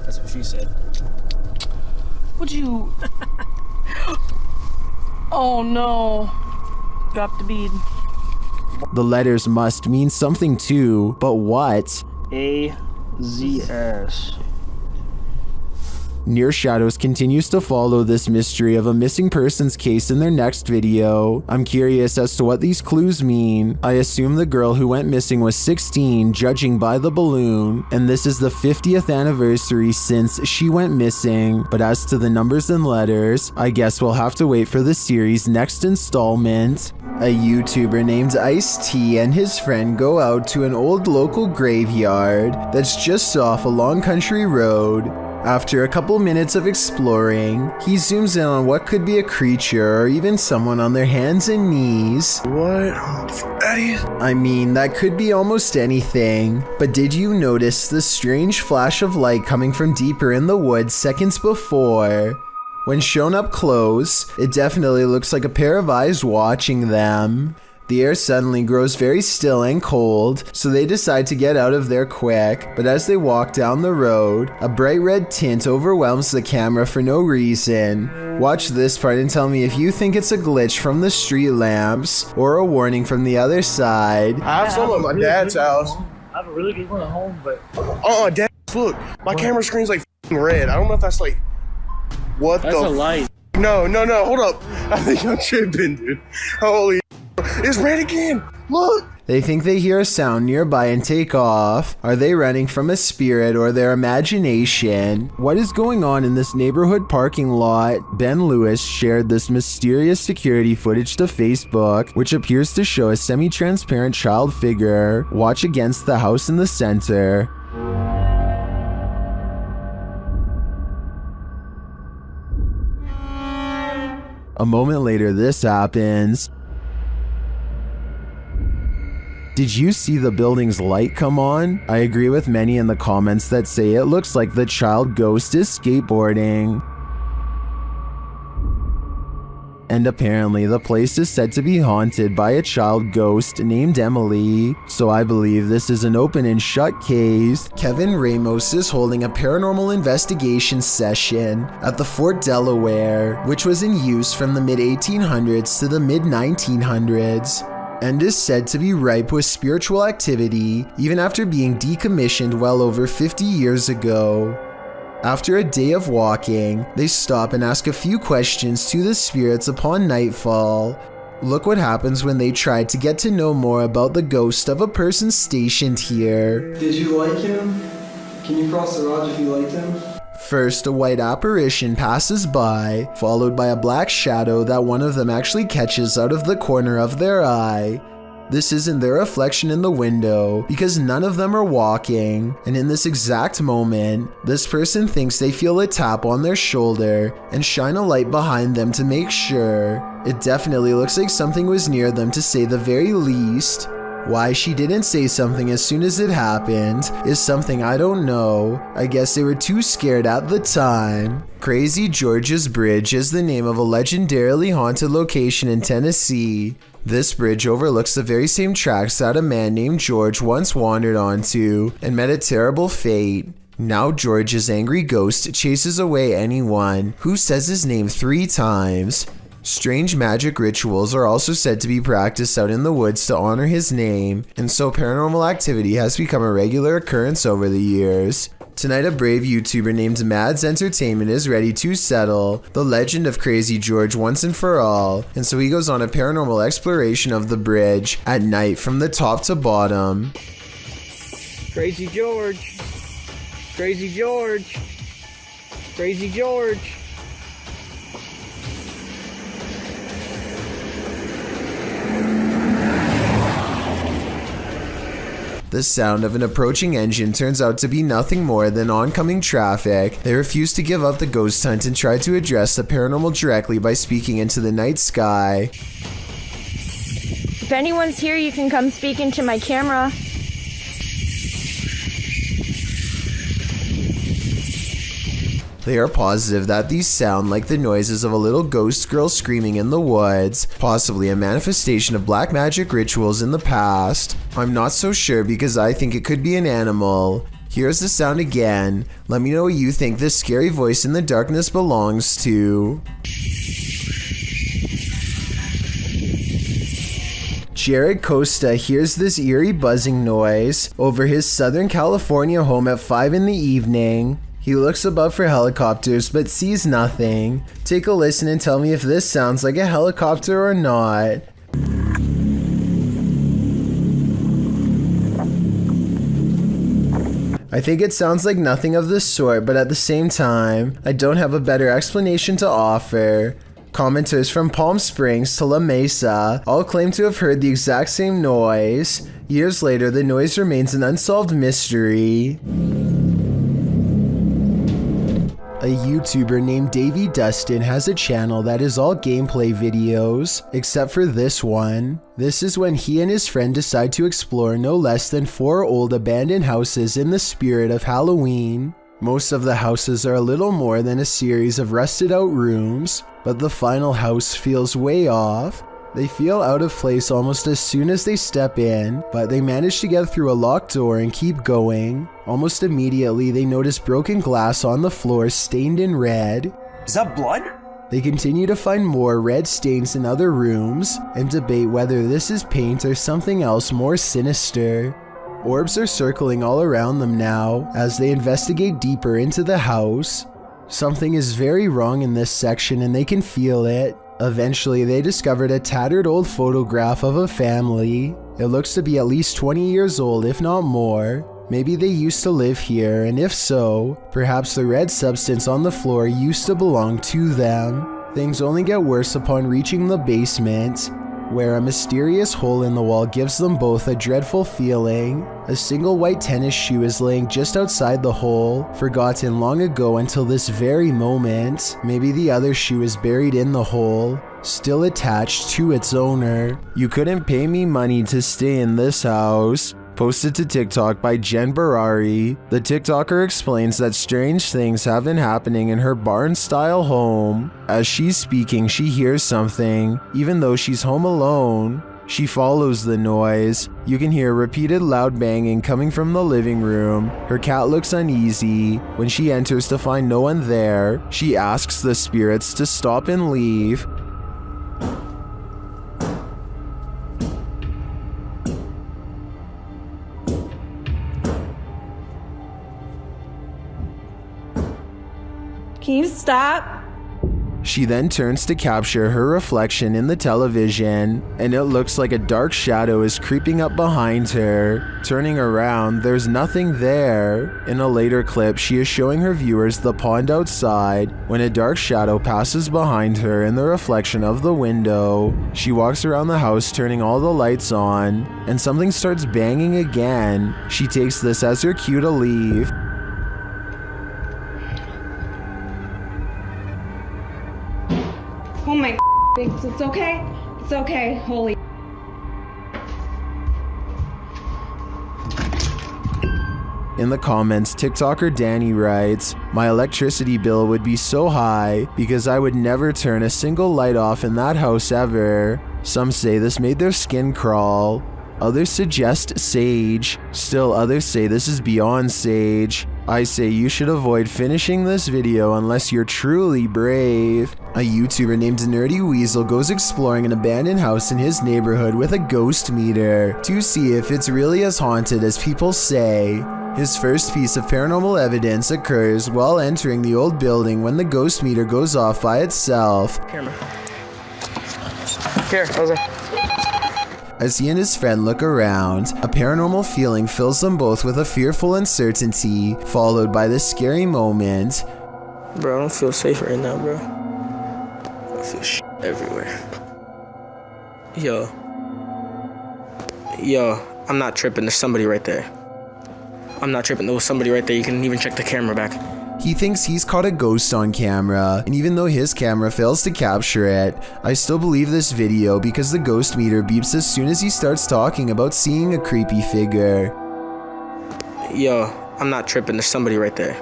That's what she said. Would you... Oh no. Dropped the bead. The letters must mean something too, but what? AZS. Near Shadows continues to follow this mystery of a missing persons case in their next video. I'm curious as to what these clues mean. I assume the girl who went missing was 16, judging by the balloon, and this is the 50th anniversary since she went missing. But as to the numbers and letters, I guess we'll have to wait for the series' next installment. A YouTuber named Ice-T and his friend go out to an old local graveyard that's just off a long country road. After a couple minutes of exploring, he zooms in on what could be a creature or even someone on their hands and knees. What that is? I mean, that could be almost anything, but did you notice the strange flash of light coming from deeper in the woods seconds before? When shown up close, it definitely looks like a pair of eyes watching them. The air suddenly grows very still and cold, so they decide to get out of there quick, but as they walk down the road, a bright red tint overwhelms the camera for no reason. Watch this part and tell me if you think it's a glitch from the street lamps or a warning from the other side. I have some at my dad's house. I have a really good one at home, but... Dad, look, my camera screen's like red. I don't know if that's like... What that's the... That's a light. No, hold up. I think I'm tripping, dude. Holy... It's red again! Look! They think they hear a sound nearby and take off. Are they running from a spirit or their imagination? What is going on in this neighborhood parking lot? Ben Lewis shared this mysterious security footage to Facebook, which appears to show a semi-transparent child figure watch against the house in the center. A moment later, this happens. Did you see the building's light come on? I agree with many in the comments that say it looks like the child ghost is skateboarding. And apparently the place is said to be haunted by a child ghost named Emily, so I believe this is an open and shut case. Kevin Ramos is holding a paranormal investigation session at the Fort Delaware, which was in use from the mid-1800s to the mid-1900s. And is said to be ripe with spiritual activity even after being decommissioned well over 50 years ago. After a day of walking, they stop and ask a few questions to the spirits upon nightfall. Look what happens when they try to get to know more about the ghost of a person stationed here. Did you like him? Can you cross the road if you liked him? First, a white apparition passes by, followed by a black shadow that one of them actually catches out of the corner of their eye. This isn't their reflection in the window, because none of them are walking, and in this exact moment, this person thinks they feel a tap on their shoulder and shine a light behind them to make sure. It definitely looks like something was near them to say the very least. Why she didn't say something as soon as it happened is something I don't know. I guess they were too scared at the time. Crazy George's Bridge is the name of a legendarily haunted location in Tennessee. This bridge overlooks the very same tracks that a man named George once wandered onto and met a terrible fate. Now George's angry ghost chases away anyone who says his name 3 times. Strange magic rituals are also said to be practiced out in the woods to honor his name, and so paranormal activity has become a regular occurrence over the years. Tonight, a brave YouTuber named Mads Entertainment is ready to settle the legend of Crazy George once and for all, and so he goes on a paranormal exploration of the bridge at night from the top to bottom. Crazy George! Crazy George! Crazy George! The sound of an approaching engine turns out to be nothing more than oncoming traffic. They refuse to give up the ghost hunt and try to address the paranormal directly by speaking into the night sky. If anyone's here, you can come speak into my camera. They are positive that these sound like the noises of a little ghost girl screaming in the woods, possibly a manifestation of black magic rituals in the past. I'm not so sure because I think it could be an animal. Here's the sound again. Let me know what you think this scary voice in the darkness belongs to. Jared Costa hears this eerie buzzing noise over his Southern California home at 5 in the evening. He looks above for helicopters but sees nothing. Take a listen and tell me if this sounds like a helicopter or not. I think it sounds like nothing of the sort, but at the same time, I don't have a better explanation to offer. Commenters from Palm Springs to La Mesa all claim to have heard the exact same noise. Years later, the noise remains an unsolved mystery. A YouTuber named Davey Dustin has a channel that is all gameplay videos, except for this one. This is when he and his friend decide to explore no less than 4 old abandoned houses in the spirit of Halloween. Most of the houses are a little more than a series of rusted out rooms, but the final house feels way off. They feel out of place almost as soon as they step in, but they manage to get through a locked door and keep going. Almost immediately, they notice broken glass on the floor stained in red. Is that blood? They continue to find more red stains in other rooms and debate whether this is paint or something else more sinister. Orbs are circling all around them now as they investigate deeper into the house. Something is very wrong in this section and they can feel it. Eventually, they discovered a tattered old photograph of a family. It looks to be at least 20 years old, if not more. Maybe they used to live here, and if so, perhaps the red substance on the floor used to belong to them. Things only get worse upon reaching the basement, where a mysterious hole in the wall gives them both a dreadful feeling. A single white tennis shoe is laying just outside the hole, forgotten long ago until this very moment. Maybe the other shoe is buried in the hole, still attached to its owner. You couldn't pay me money to stay in this house. Posted to TikTok by Jen Barari. The TikToker explains that strange things have been happening in her barn-style home. As she's speaking, she hears something, even though she's home alone. She follows the noise. You can hear repeated loud banging coming from the living room. Her cat looks uneasy. When she enters to find no one there, she asks the spirits to stop and leave. Can you stop? She then turns to capture her reflection in the television, and it looks like a dark shadow is creeping up behind her. Turning around, there's nothing there. In a later clip, she is showing her viewers the pond outside when a dark shadow passes behind her in the reflection of the window. She walks around the house turning all the lights on, and something starts banging again. She takes this as her cue to leave. Oh my it's okay. It's okay. Holy. In the comments, TikToker Danny writes, "My electricity bill would be so high because I would never turn a single light off in that house ever." Some say this made their skin crawl. Others suggest sage. Still others say this is beyond sage. I say you should avoid finishing this video unless you're truly brave. A YouTuber named Nerdy Weasel goes exploring an abandoned house in his neighborhood with a ghost meter to see if it's really as haunted as people say. His first piece of paranormal evidence occurs while entering the old building when the ghost meter goes off by itself. Camera. Here, Jose. As he and his friend look around, a paranormal feeling fills them both with a fearful uncertainty, followed by this scary moment. Bro, I don't feel safe right now, bro. I feel shit everywhere. Yo, I'm not tripping. There's somebody right there. I'm not tripping. There was somebody right there. You can even check the camera back. He thinks he's caught a ghost on camera, and even though his camera fails to capture it, I still believe this video because the ghost meter beeps as soon as he starts talking about seeing a creepy figure. Yo, I'm not tripping. There's somebody right there.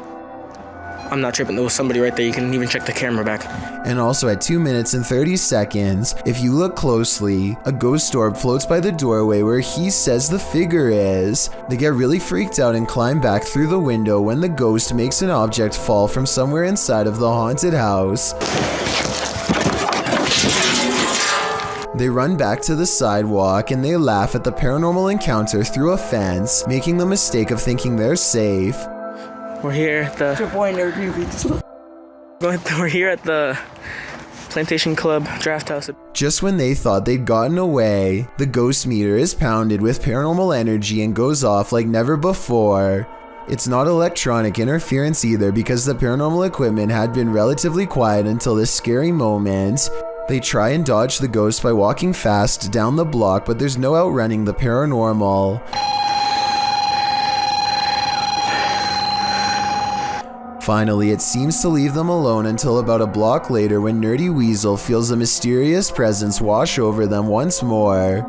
I'm not tripping. There was somebody right there. You can even check the camera back. And also at 2 minutes and 30 seconds, if you look closely, a ghost orb floats by the doorway where he says the figure is. They get really freaked out and climb back through the window when the ghost makes an object fall from somewhere inside of the haunted house. They run back to the sidewalk and they laugh at the paranormal encounter through a fence, making the mistake of thinking they're safe. We're here at the. We're here at the Plantation Club Draft House. Just when they thought they'd gotten away, the ghost meter is pounded with paranormal energy and goes off like never before. It's not electronic interference either, because the paranormal equipment had been relatively quiet until this scary moment. They try and dodge the ghost by walking fast down the block, but there's no outrunning the paranormal. Finally, it seems to leave them alone until about a block later, when Nerdy Weasel feels a mysterious presence wash over them once more.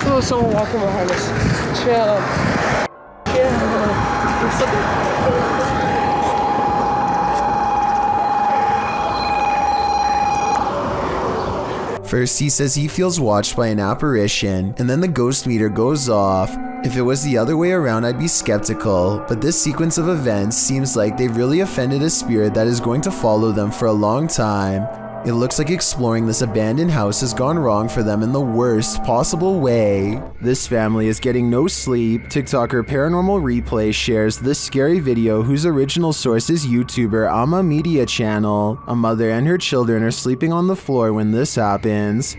Oh, someone walking behind us. Chill. First, he says he feels watched by an apparition, and then the ghost meter goes off. If it was the other way around, I'd be skeptical, but this sequence of events seems like they've really offended a spirit that is going to follow them for a long time. It looks like exploring this abandoned house has gone wrong for them in the worst possible way. This family is getting no sleep. TikToker Paranormal Replay shares this scary video, whose original source is YouTuber Ama Media Channel. A mother and her children are sleeping on the floor when this happens.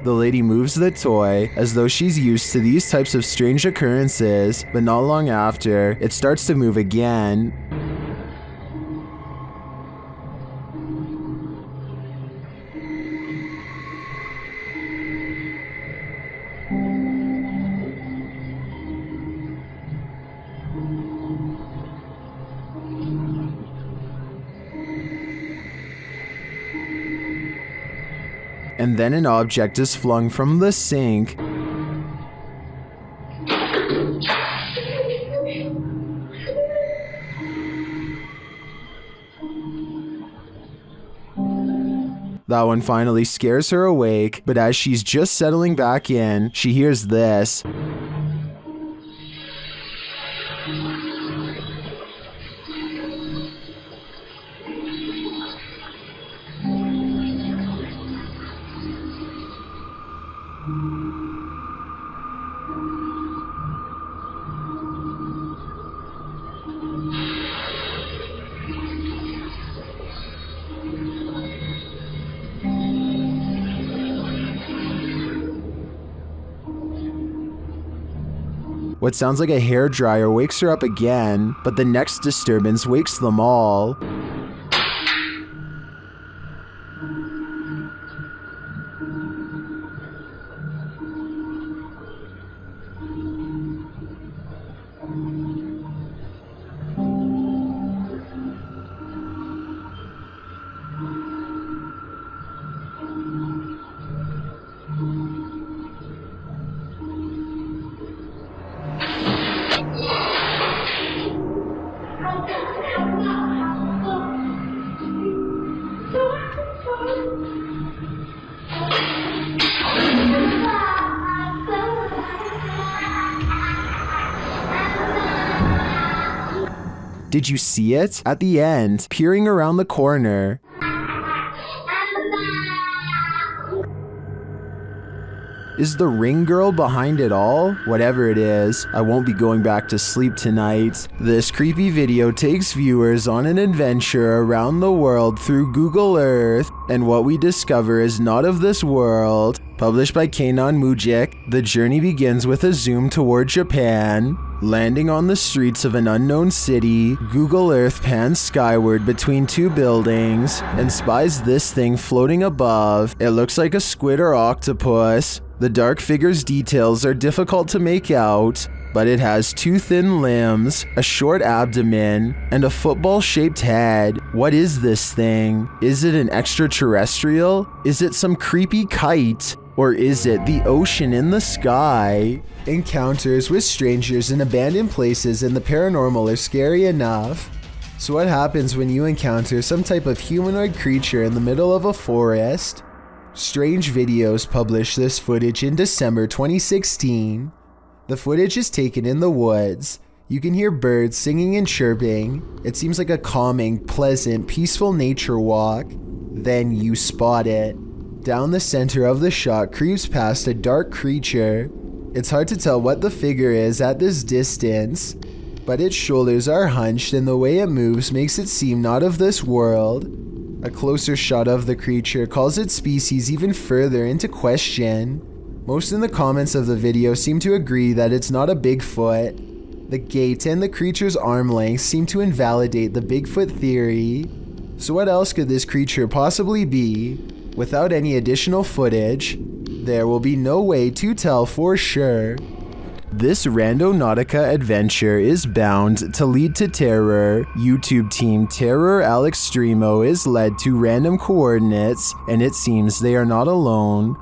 The lady moves the toy as though she's used to these types of strange occurrences, but not long after, it starts to move again. And then an object is flung from the sink. That one finally scares her awake, but as she's just settling back in, she hears this. What sounds like a hairdryer wakes her up again, but the next disturbance wakes them all. Did you see it? At the end, peering around the corner. Is the ring girl behind it all? Whatever it is, I won't be going back to sleep tonight. This creepy video takes viewers on an adventure around the world through Google Earth, and what we discover is not of this world. Published by Kanon Mujik, the journey begins with a zoom toward Japan. Landing on the streets of an unknown city, Google Earth pans skyward between two buildings and spies this thing floating above. It looks like a squid or octopus. The dark figure's details are difficult to make out, but it has two thin limbs, a short abdomen, and a football-shaped head. What is this thing? Is it an extraterrestrial? Is it some creepy kite? Or is it the ocean in the sky? Encounters with strangers in abandoned places and the paranormal are scary enough. So what happens when you encounter some type of humanoid creature in the middle of a forest? Strange Videos published this footage in December 2016. The footage is taken in the woods. You can hear birds singing and chirping. It seems like a calming, pleasant, peaceful nature walk. Then you spot it. Down the center of the shot creeps past a dark creature. It's hard to tell what the figure is at this distance, but its shoulders are hunched and the way it moves makes it seem not of this world. A closer shot of the creature calls its species even further into question. Most in the comments of the video seem to agree that it's not a Bigfoot. The gait and the creature's arm length seem to invalidate the Bigfoot theory. So what else could this creature possibly be? Without any additional footage, there will be no way to tell for sure. This Randonautica adventure is bound to lead to terror. YouTube team Terror Al Extremo is led to random coordinates, and it seems they are not alone.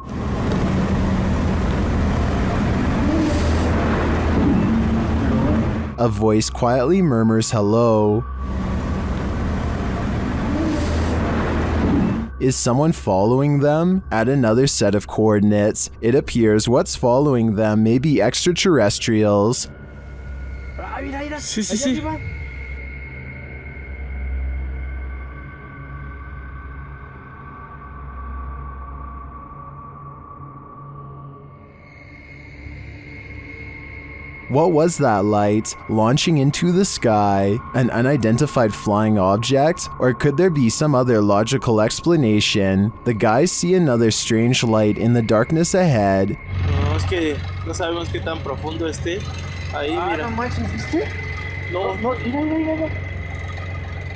A voice quietly murmurs hello. Is someone following them? At another set of coordinates, it appears what's following them may be extraterrestrials. What was that light launching into the sky? An unidentified flying object? Or could there be some other logical explanation? The guys see another strange light in the darkness ahead. No, es que no sabemos qué tan profundo esté. Ahí, mira. No manches, ¿viste? No, mira.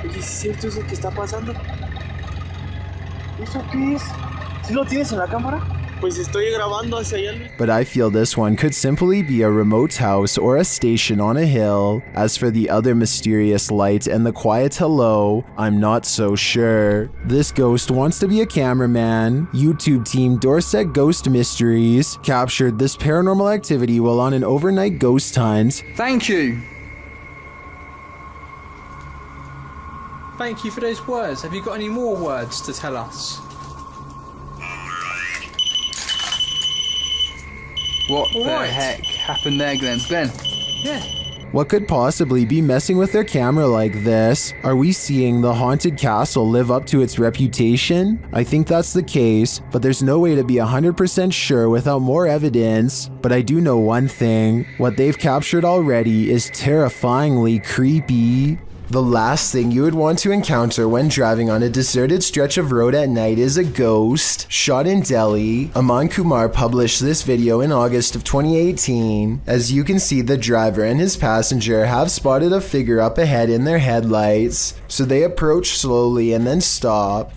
Oye, ¿es cierto eso que está pasando? ¿Eso qué es? ¿Sí lo tienes en la cámara? Pues estoy grabando hacia allá. But I feel this one could simply be a remote house or a station on a hill. As for the other mysterious light and the quiet hello, I'm not so sure. This ghost wants to be a cameraman. YouTube team Dorset Ghost Mysteries captured this paranormal activity while on an overnight ghost hunt. Thank you. Thank you for those words. Have you got any more words to tell us? What the heck happened there, Glenn? Glenn? Yeah. What could possibly be messing with their camera like this? Are we seeing the haunted castle live up to its reputation? I think that's the case, but there's no way to be 100% sure without more evidence. But I do know one thing. What they've captured already is terrifyingly creepy. The last thing you would want to encounter when driving on a deserted stretch of road at night is a ghost. Shot in Delhi, Aman Kumar published this video in August of 2018. As you can see, the driver and his passenger have spotted a figure up ahead in their headlights, so they approach slowly and then stop.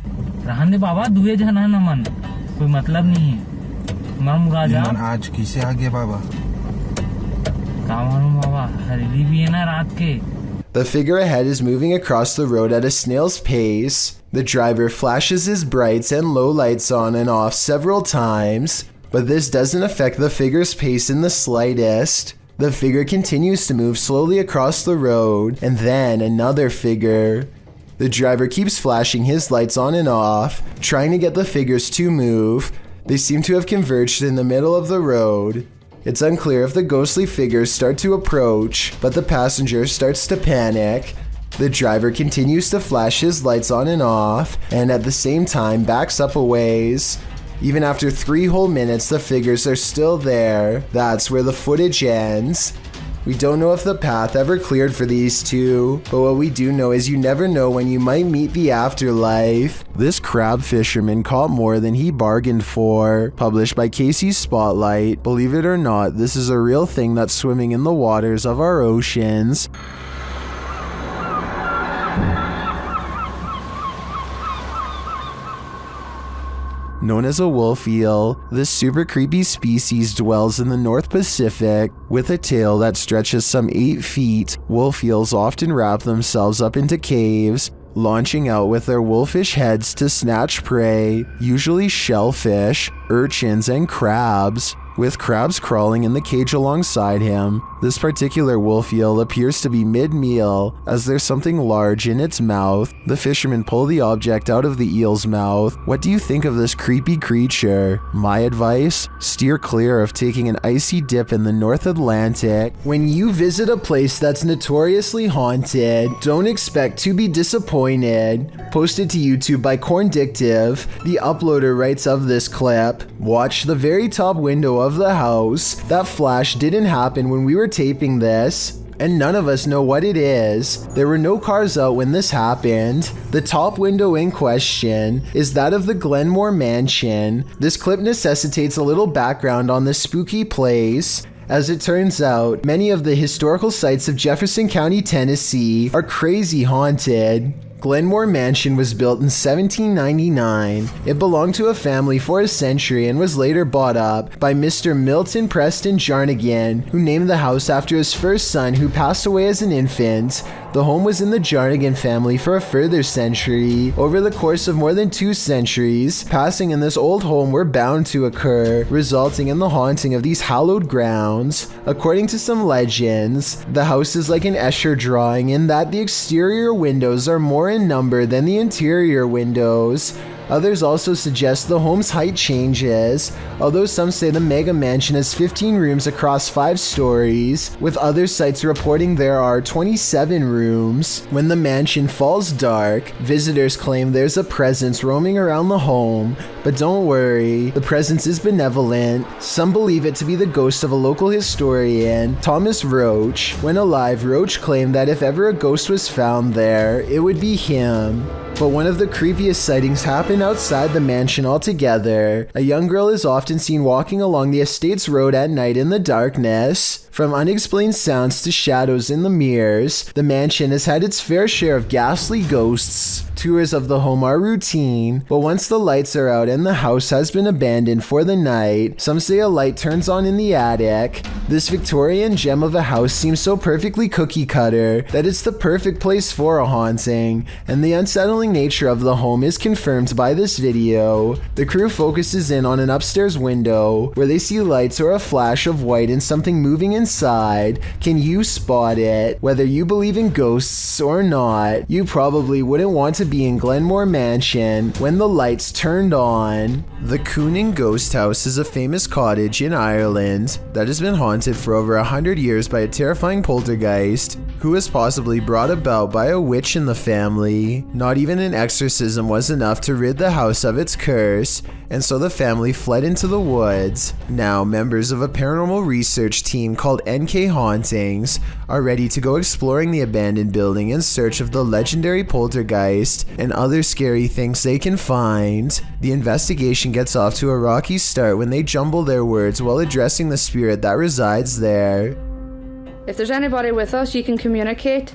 The figure ahead is moving across the road at a snail's pace. The driver flashes his brights and low lights on and off several times, but this doesn't affect the figure's pace in the slightest. The figure continues to move slowly across the road, and then another figure. The driver keeps flashing his lights on and off, trying to get the figures to move. They seem to have converged in the middle of the road. It's unclear if the ghostly figures start to approach, but the passenger starts to panic. The driver continues to flash his lights on and off, and at the same time backs up a ways. Even after 3 whole minutes, the figures are still there. That's where the footage ends. We don't know if the path ever cleared for these two, but what we do know is you never know when you might meet the afterlife. This crab fisherman caught more than he bargained for. Published by Casey's Spotlight. Believe it or not, this is a real thing that's swimming in the waters of our oceans. Known as a wolf eel, this super creepy species dwells in the North Pacific. With a tail that stretches some 8 feet, wolf eels often wrap themselves up into caves, launching out with their wolfish heads to snatch prey, usually shellfish, urchins, and crabs. with crabs crawling in the cage alongside him. This particular wolf eel appears to be mid-meal, as there's something large in its mouth. The fishermen pull the object out of the eel's mouth. What do you think of this creepy creature? My advice? Steer clear of taking an icy dip in the North Atlantic. When you visit a place that's notoriously haunted, don't expect to be disappointed. Posted to YouTube by Corndictive, the uploader writes of this clip, "Watch the very top window of the house. That flash didn't happen when we were taping this, and none of us know what it is. There were no cars out when this happened. The top window in question is that of the Glenmore Mansion." This clip necessitates a little background on this spooky place. As it turns out, many of the historical sites of Jefferson County, Tennessee are crazy haunted. Glenmore Mansion was built in 1799. It belonged to a family for a century and was later bought up by Mr. Milton Preston Jarnigan, who named the house after his first son, who passed away as an infant. The home was in the Jarnigan family for a further century. Over the course of more than 2 centuries, passing in this old home were bound to occur, resulting in the haunting of these hallowed grounds. According to some legends, the house is like an Escher drawing in that the exterior windows are more in number than the interior windows. Others also suggest the home's height changes, although some say the mega mansion has 15 rooms across 5 stories, with other sites reporting there are 27 rooms. When the mansion falls dark, visitors claim there's a presence roaming around the home, but don't worry, the presence is benevolent. Some believe it to be the ghost of a local historian, Thomas Roach. When alive, Roach claimed that if ever a ghost was found there, it would be him. But one of the creepiest sightings happened outside the mansion altogether. A young girl is often seen walking along the estate's road at night in the darkness. From unexplained sounds to shadows in the mirrors, the mansion has had its fair share of ghastly ghosts. Tours of the home are routine, but once the lights are out and the house has been abandoned for the night, some say a light turns on in the attic. This Victorian gem of a house seems so perfectly cookie cutter that it's the perfect place for a haunting, and the unsettling nature of the home is confirmed by this video. The crew focuses in on an upstairs window where they see lights or a flash of white and something moving inside. Can you spot it? Whether you believe in ghosts or not, you probably wouldn't want to be in Glenmore Mansion when the lights turned on. The Cooning Ghost House is a famous cottage in Ireland that has been haunted for over 100 years by a terrifying poltergeist who was possibly brought about by a witch in the family. Not even an exorcism was enough to rid the house of its curse, and so the family fled into the woods. Now, members of a paranormal research team called NK Hauntings are ready to go exploring the abandoned building in search of the legendary poltergeist and other scary things they can find. The investigation gets off to a rocky start when they jumble their words while addressing the spirit that resides there. If there's anybody with us, you can communicate.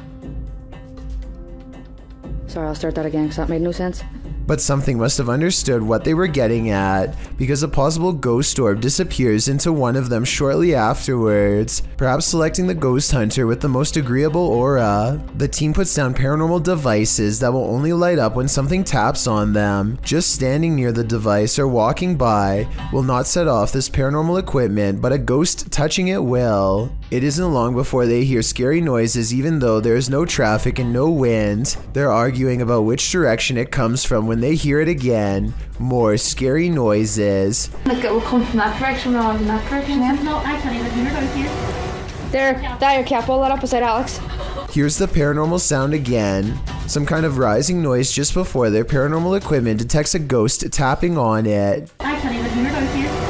Sorry, I'll start that again because that made no sense. But something must have understood what they were getting at, because a possible ghost orb disappears into one of them shortly afterwards, perhaps selecting the ghost hunter with the most agreeable aura. The team puts down paranormal devices that will only light up when something taps on them. Just standing near the device or walking by will not set off this paranormal equipment, but a ghost touching it will. It isn't long before they hear scary noises even though there is no traffic and no wind. They're arguing about which direction it comes from when they hear it again. More scary noises. Like it will come from that direction rather than that direction. No, I can't even hear it out here. There, your cap all that up beside Alex. Here's the paranormal sound again. Some kind of rising noise just before their paranormal equipment detects a ghost tapping on it. I can't even hear it out here.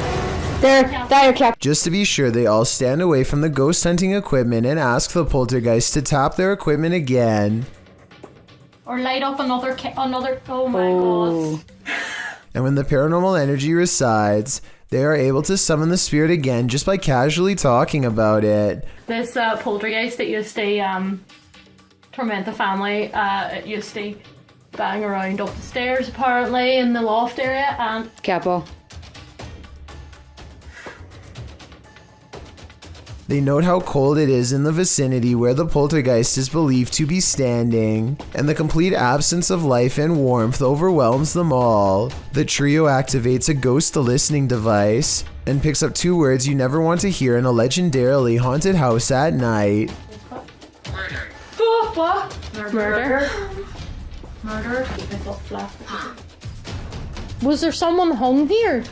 There, your cap. Just to be sure, they all stand away from the ghost hunting equipment and ask the poltergeist to tap their equipment again. Or light up another, oh my god. And when the paranormal energy resides, they are able to summon the spirit again just by casually talking about it. This poltergeist that used to torment the family, it used to bang around up the stairs apparently in the loft area and... Capo. They note how cold it is in the vicinity where the poltergeist is believed to be standing, and the complete absence of life and warmth overwhelms them all. The trio activates a ghost listening device, and picks up 2 words you never want to hear in a legendarily haunted house at night. What? Murder. Murder. Was there someone hung here?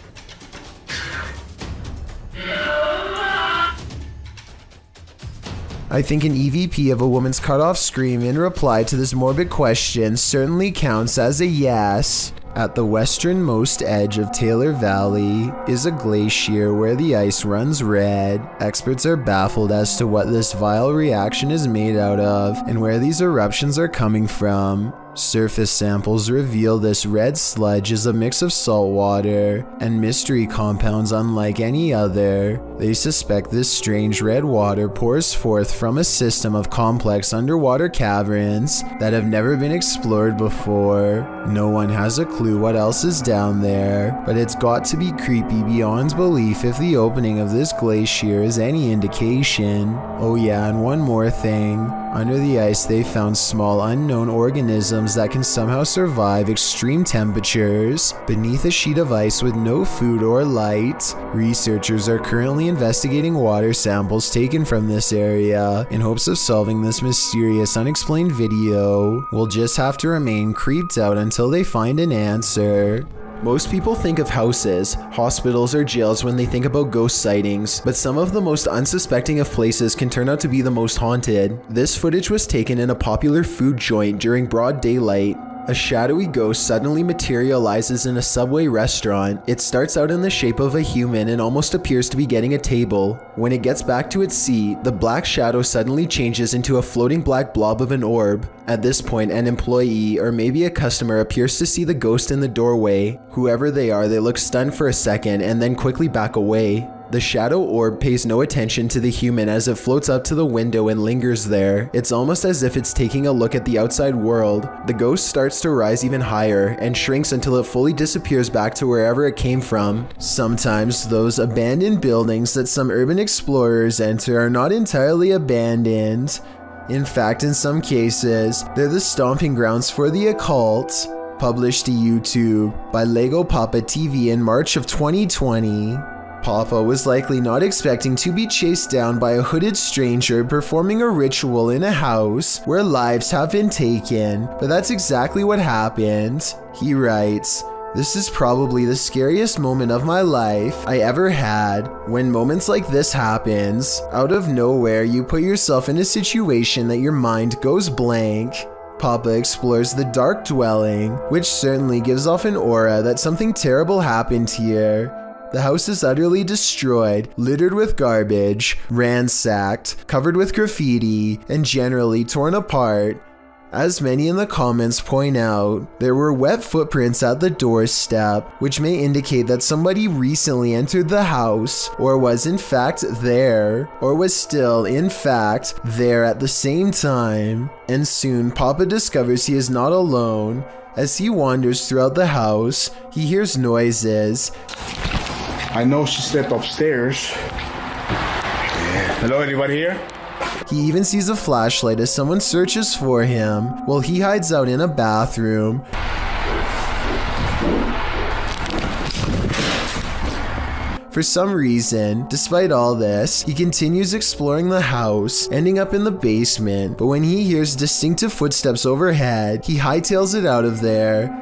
I think an EVP of a woman's cut-off scream in reply to this morbid question certainly counts as a yes. At the westernmost edge of Taylor Valley is a glacier where the ice runs red. Experts are baffled as to what this vile reaction is made out of and where these eruptions are coming from. Surface samples reveal this red sludge is a mix of salt water and mystery compounds unlike any other. They suspect this strange red water pours forth from a system of complex underwater caverns that have never been explored before. No one has a clue what else is down there, but it's got to be creepy beyond belief if the opening of this glacier is any indication. Oh yeah, and one more thing. Under the ice they found small unknown organisms that can somehow survive extreme temperatures beneath a sheet of ice with no food or light. Researchers are currently investigating water samples taken from this area in hopes of solving this mysterious unexplained video. We'll just have to remain creeped out until they find an answer. Most people think of houses, hospitals, or jails when they think about ghost sightings, but some of the most unsuspecting of places can turn out to be the most haunted. This footage was taken in a popular food joint during broad daylight. A shadowy ghost suddenly materializes in a Subway restaurant. It starts out in the shape of a human and almost appears to be getting a table. When it gets back to its seat, the black shadow suddenly changes into a floating black blob of an orb. At this point, an employee or maybe a customer appears to see the ghost in the doorway. Whoever they are, they look stunned for a second and then quickly back away. The shadow orb pays no attention to the human as it floats up to the window and lingers there. It's almost as if it's taking a look at the outside world. The ghost starts to rise even higher and shrinks until it fully disappears back to wherever it came from. Sometimes those abandoned buildings that some urban explorers enter are not entirely abandoned. In fact, in some cases, they're the stomping grounds for the occult. Published to YouTube by Lego Papa TV in March of 2020. Papa was likely not expecting to be chased down by a hooded stranger performing a ritual in a house where lives have been taken, but that's exactly what happened. He writes, "This is probably the scariest moment of my life I ever had. When moments like this happens, out of nowhere you put yourself in a situation that your mind goes blank." Papa explores the dark dwelling, which certainly gives off an aura that something terrible happened here. The house is utterly destroyed, littered with garbage, ransacked, covered with graffiti, and generally torn apart. As many in the comments point out, there were wet footprints at the doorstep, which may indicate that somebody recently entered the house, or was in fact there, or was still in fact there at the same time. And soon Papa discovers he is not alone. As he wanders throughout the house, he hears noises. I know she slept upstairs. Yeah. Hello, anybody here? He even sees a flashlight as someone searches for him while he hides out in a bathroom. For some reason, despite all this, he continues exploring the house, ending up in the basement, but when he hears distinctive footsteps overhead, he hightails it out of there.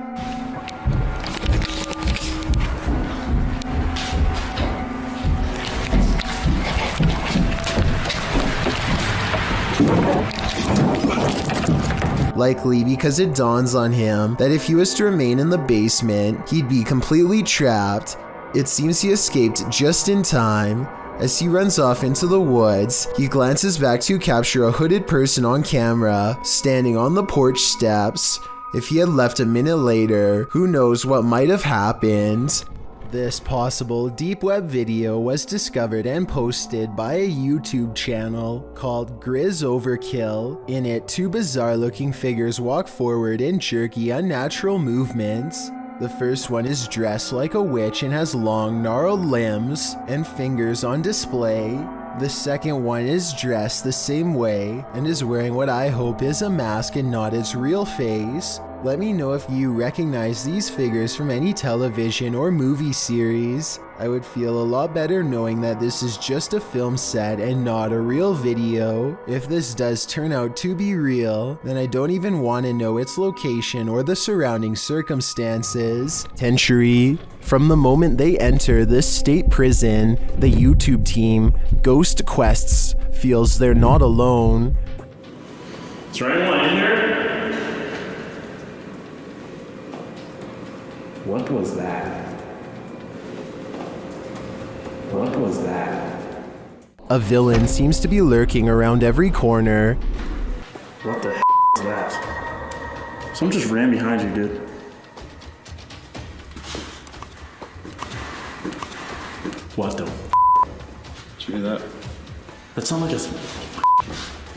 Likely because it dawns on him that if he was to remain in the basement, he'd be completely trapped. It seems he escaped just in time. As he runs off into the woods, he glances back to capture a hooded person on camera, standing on the porch steps. If he had left a minute later, who knows what might have happened. This possible deep web video was discovered and posted by a YouTube channel called Grizz Overkill. In it, 2 bizarre-looking figures walk forward in jerky, unnatural movements. The first one is dressed like a witch and has long, gnarled limbs and fingers on display. The second one is dressed the same way and is wearing what I hope is a mask and not its real face. Let me know if you recognize these figures from any television or movie series. I would feel a lot better knowing that this is just a film set and not a real video. If this does turn out to be real, then I don't even want to know its location or the surrounding circumstances. Tenchery. From the moment they enter this state prison, the YouTube team, Ghost Quests, feels they're not alone. Is there anyone in there? What was that? What was that? A villain seems to be lurking around every corner. What the is that? Someone just ran behind you, dude. What the? Did you hear that? That sounded like a...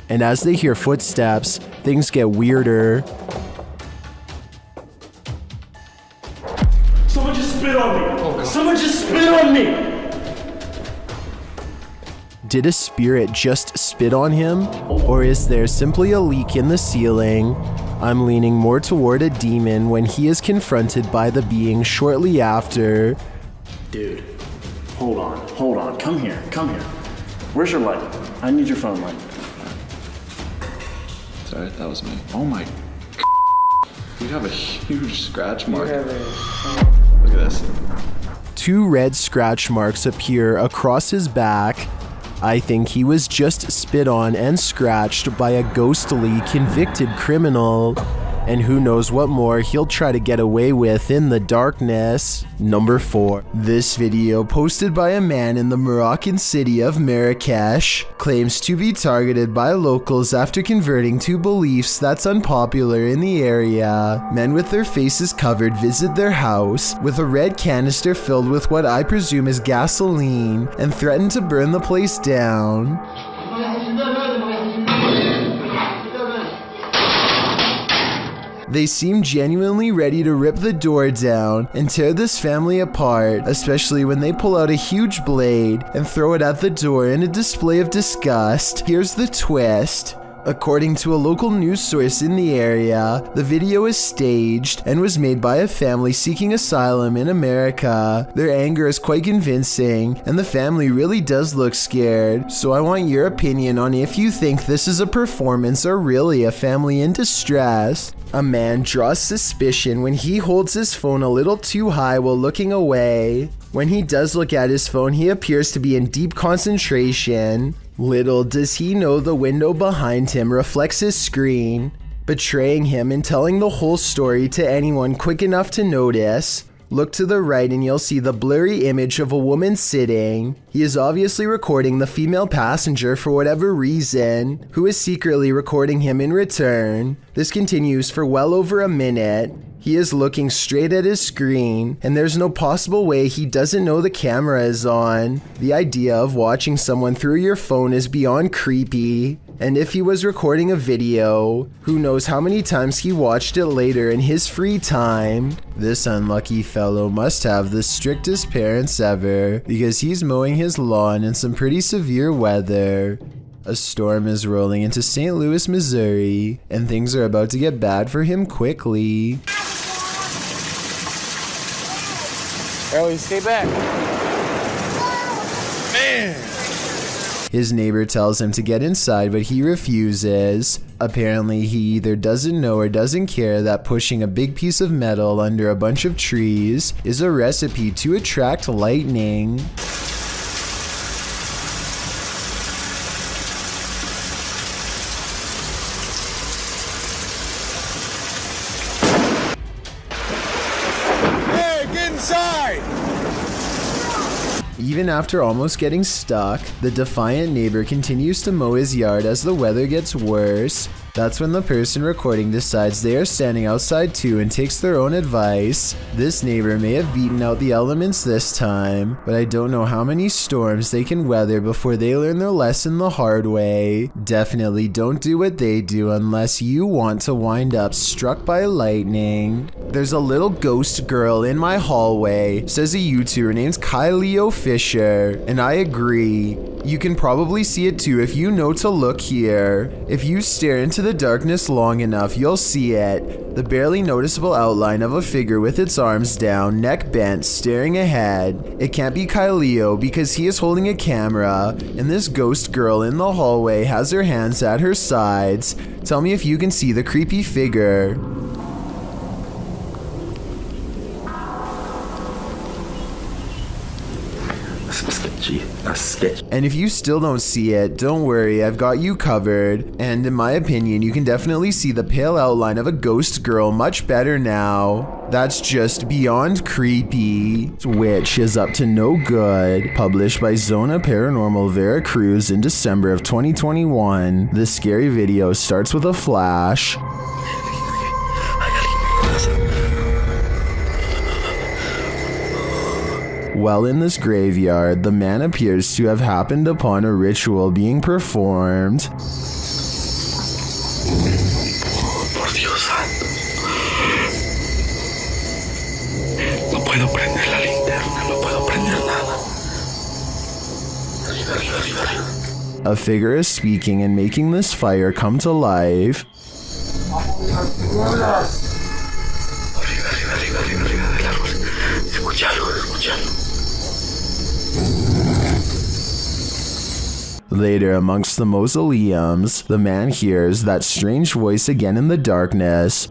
And as they hear footsteps, things get weirder. Someone just spit on me! Someone just spit on me! Did a spirit just spit on him? Or is there simply a leak in the ceiling? I'm leaning more toward a demon when he is confronted by the being shortly after. Dude, hold on, come here. Where's your light? I need your phone light. Sorry, that was me. Oh my, you have a huge scratch mark. Look at this. 2 red scratch marks appear across his back. I think he was just spit on and scratched by a ghostly convicted criminal. And who knows what more he'll try to get away with in the darkness. Number 4. This video, posted by a man in the Moroccan city of Marrakesh, claims to be targeted by locals after converting to beliefs that's unpopular in the area. Men with their faces covered visit their house with a red canister filled with what I presume is gasoline and threaten to burn the place down. They seem genuinely ready to rip the door down and tear this family apart, especially when they pull out a huge blade and throw it at the door in a display of disgust. Here's the twist. According to a local news source in the area, the video is staged and was made by a family seeking asylum in America. Their anger is quite convincing, and the family really does look scared. So I want your opinion on if you think this is a performance or really a family in distress. A man draws suspicion when he holds his phone a little too high while looking away. When he does look at his phone, he appears to be in deep concentration. Little does he know the window behind him reflects his screen, betraying him and telling the whole story to anyone quick enough to notice. Look to the right and you'll see the blurry image of a woman sitting. He is obviously recording the female passenger for whatever reason, who is secretly recording him in return. This continues for well over a minute. He is looking straight at his screen, and there's no possible way he doesn't know the camera is on. The idea of watching someone through your phone is beyond creepy. And if he was recording a video, who knows how many times he watched it later in his free time. This unlucky fellow must have the strictest parents ever, because he's mowing his lawn in some pretty severe weather. A storm is rolling into St. Louis, Missouri, and things are about to get bad for him quickly. Ellie, stay back. Man! His neighbor tells him to get inside, but he refuses. Apparently, he either doesn't know or doesn't care that pushing a big piece of metal under a bunch of trees is a recipe to attract lightning. Even after almost getting stuck, the defiant neighbor continues to mow his yard as the weather gets worse. That's when the person recording decides they are standing outside too and takes their own advice. This neighbor may have beaten out the elements this time, but I don't know how many storms they can weather before they learn their lesson the hard way. Definitely don't do what they do unless you want to wind up struck by lightning. There's a little ghost girl in my hallway, says a YouTuber named Kyleo Fisher, and I agree. You can probably see it too if you know to look here. If you stare into the darkness long enough, you'll see it. The barely noticeable outline of a figure with its arms down, neck bent, staring ahead. It can't be Kyleo because he is holding a camera, and this ghost girl in the hallway has her hands at her sides. Tell me if you can see the creepy figure. And if you still don't see it, don't worry, I've got you covered. And in my opinion, you can definitely see the pale outline of a ghost girl much better now. That's just beyond creepy. Witch is up to no good. Published by Zona Paranormal Veracruz in December of 2021. This scary video starts with a flash. While in this graveyard, the man appears to have happened upon a ritual being performed. Por Dios santo. No puedo prender la linterna, no puedo prender nada. Arriba, arriba, arriba, arriba. A figure is speaking and making this fire come to life. Arriba, arriba, arriba, arriba, arriba del árbol. Escúchalo, escúchalo. Later, amongst the mausoleums, the man hears that strange voice again in the darkness.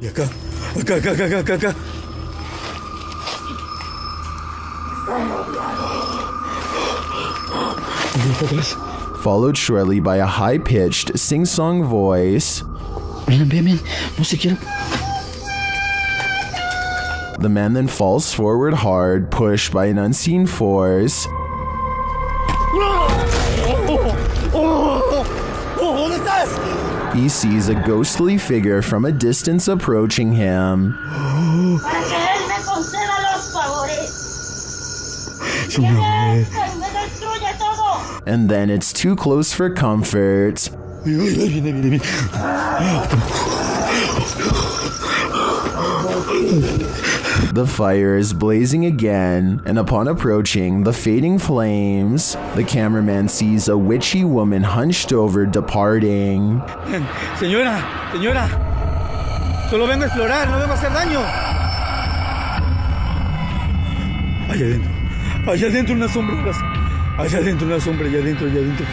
Followed shortly by a high-pitched, sing-song voice. The man then falls forward hard, pushed by an unseen force. He sees a ghostly figure from a distance approaching him. And then it's too close for comfort. The fire is blazing again, and upon approaching the fading flames, the cameraman sees a witchy woman hunched over departing. Señora, señora, solo vengo a explorar, no vengo a hacer daño. Allá adentro unas sombras, allá adentro una sombra, allá adentro, allá adentro.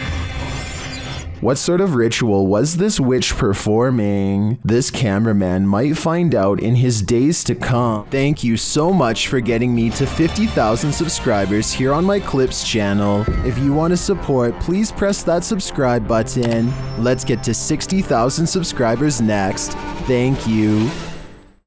What sort of ritual was this witch performing? This cameraman might find out in his days to come. Thank you so much for getting me to 50,000 subscribers here on my Clips channel. If you want to support, please press that subscribe button. Let's get to 60,000 subscribers next. Thank you.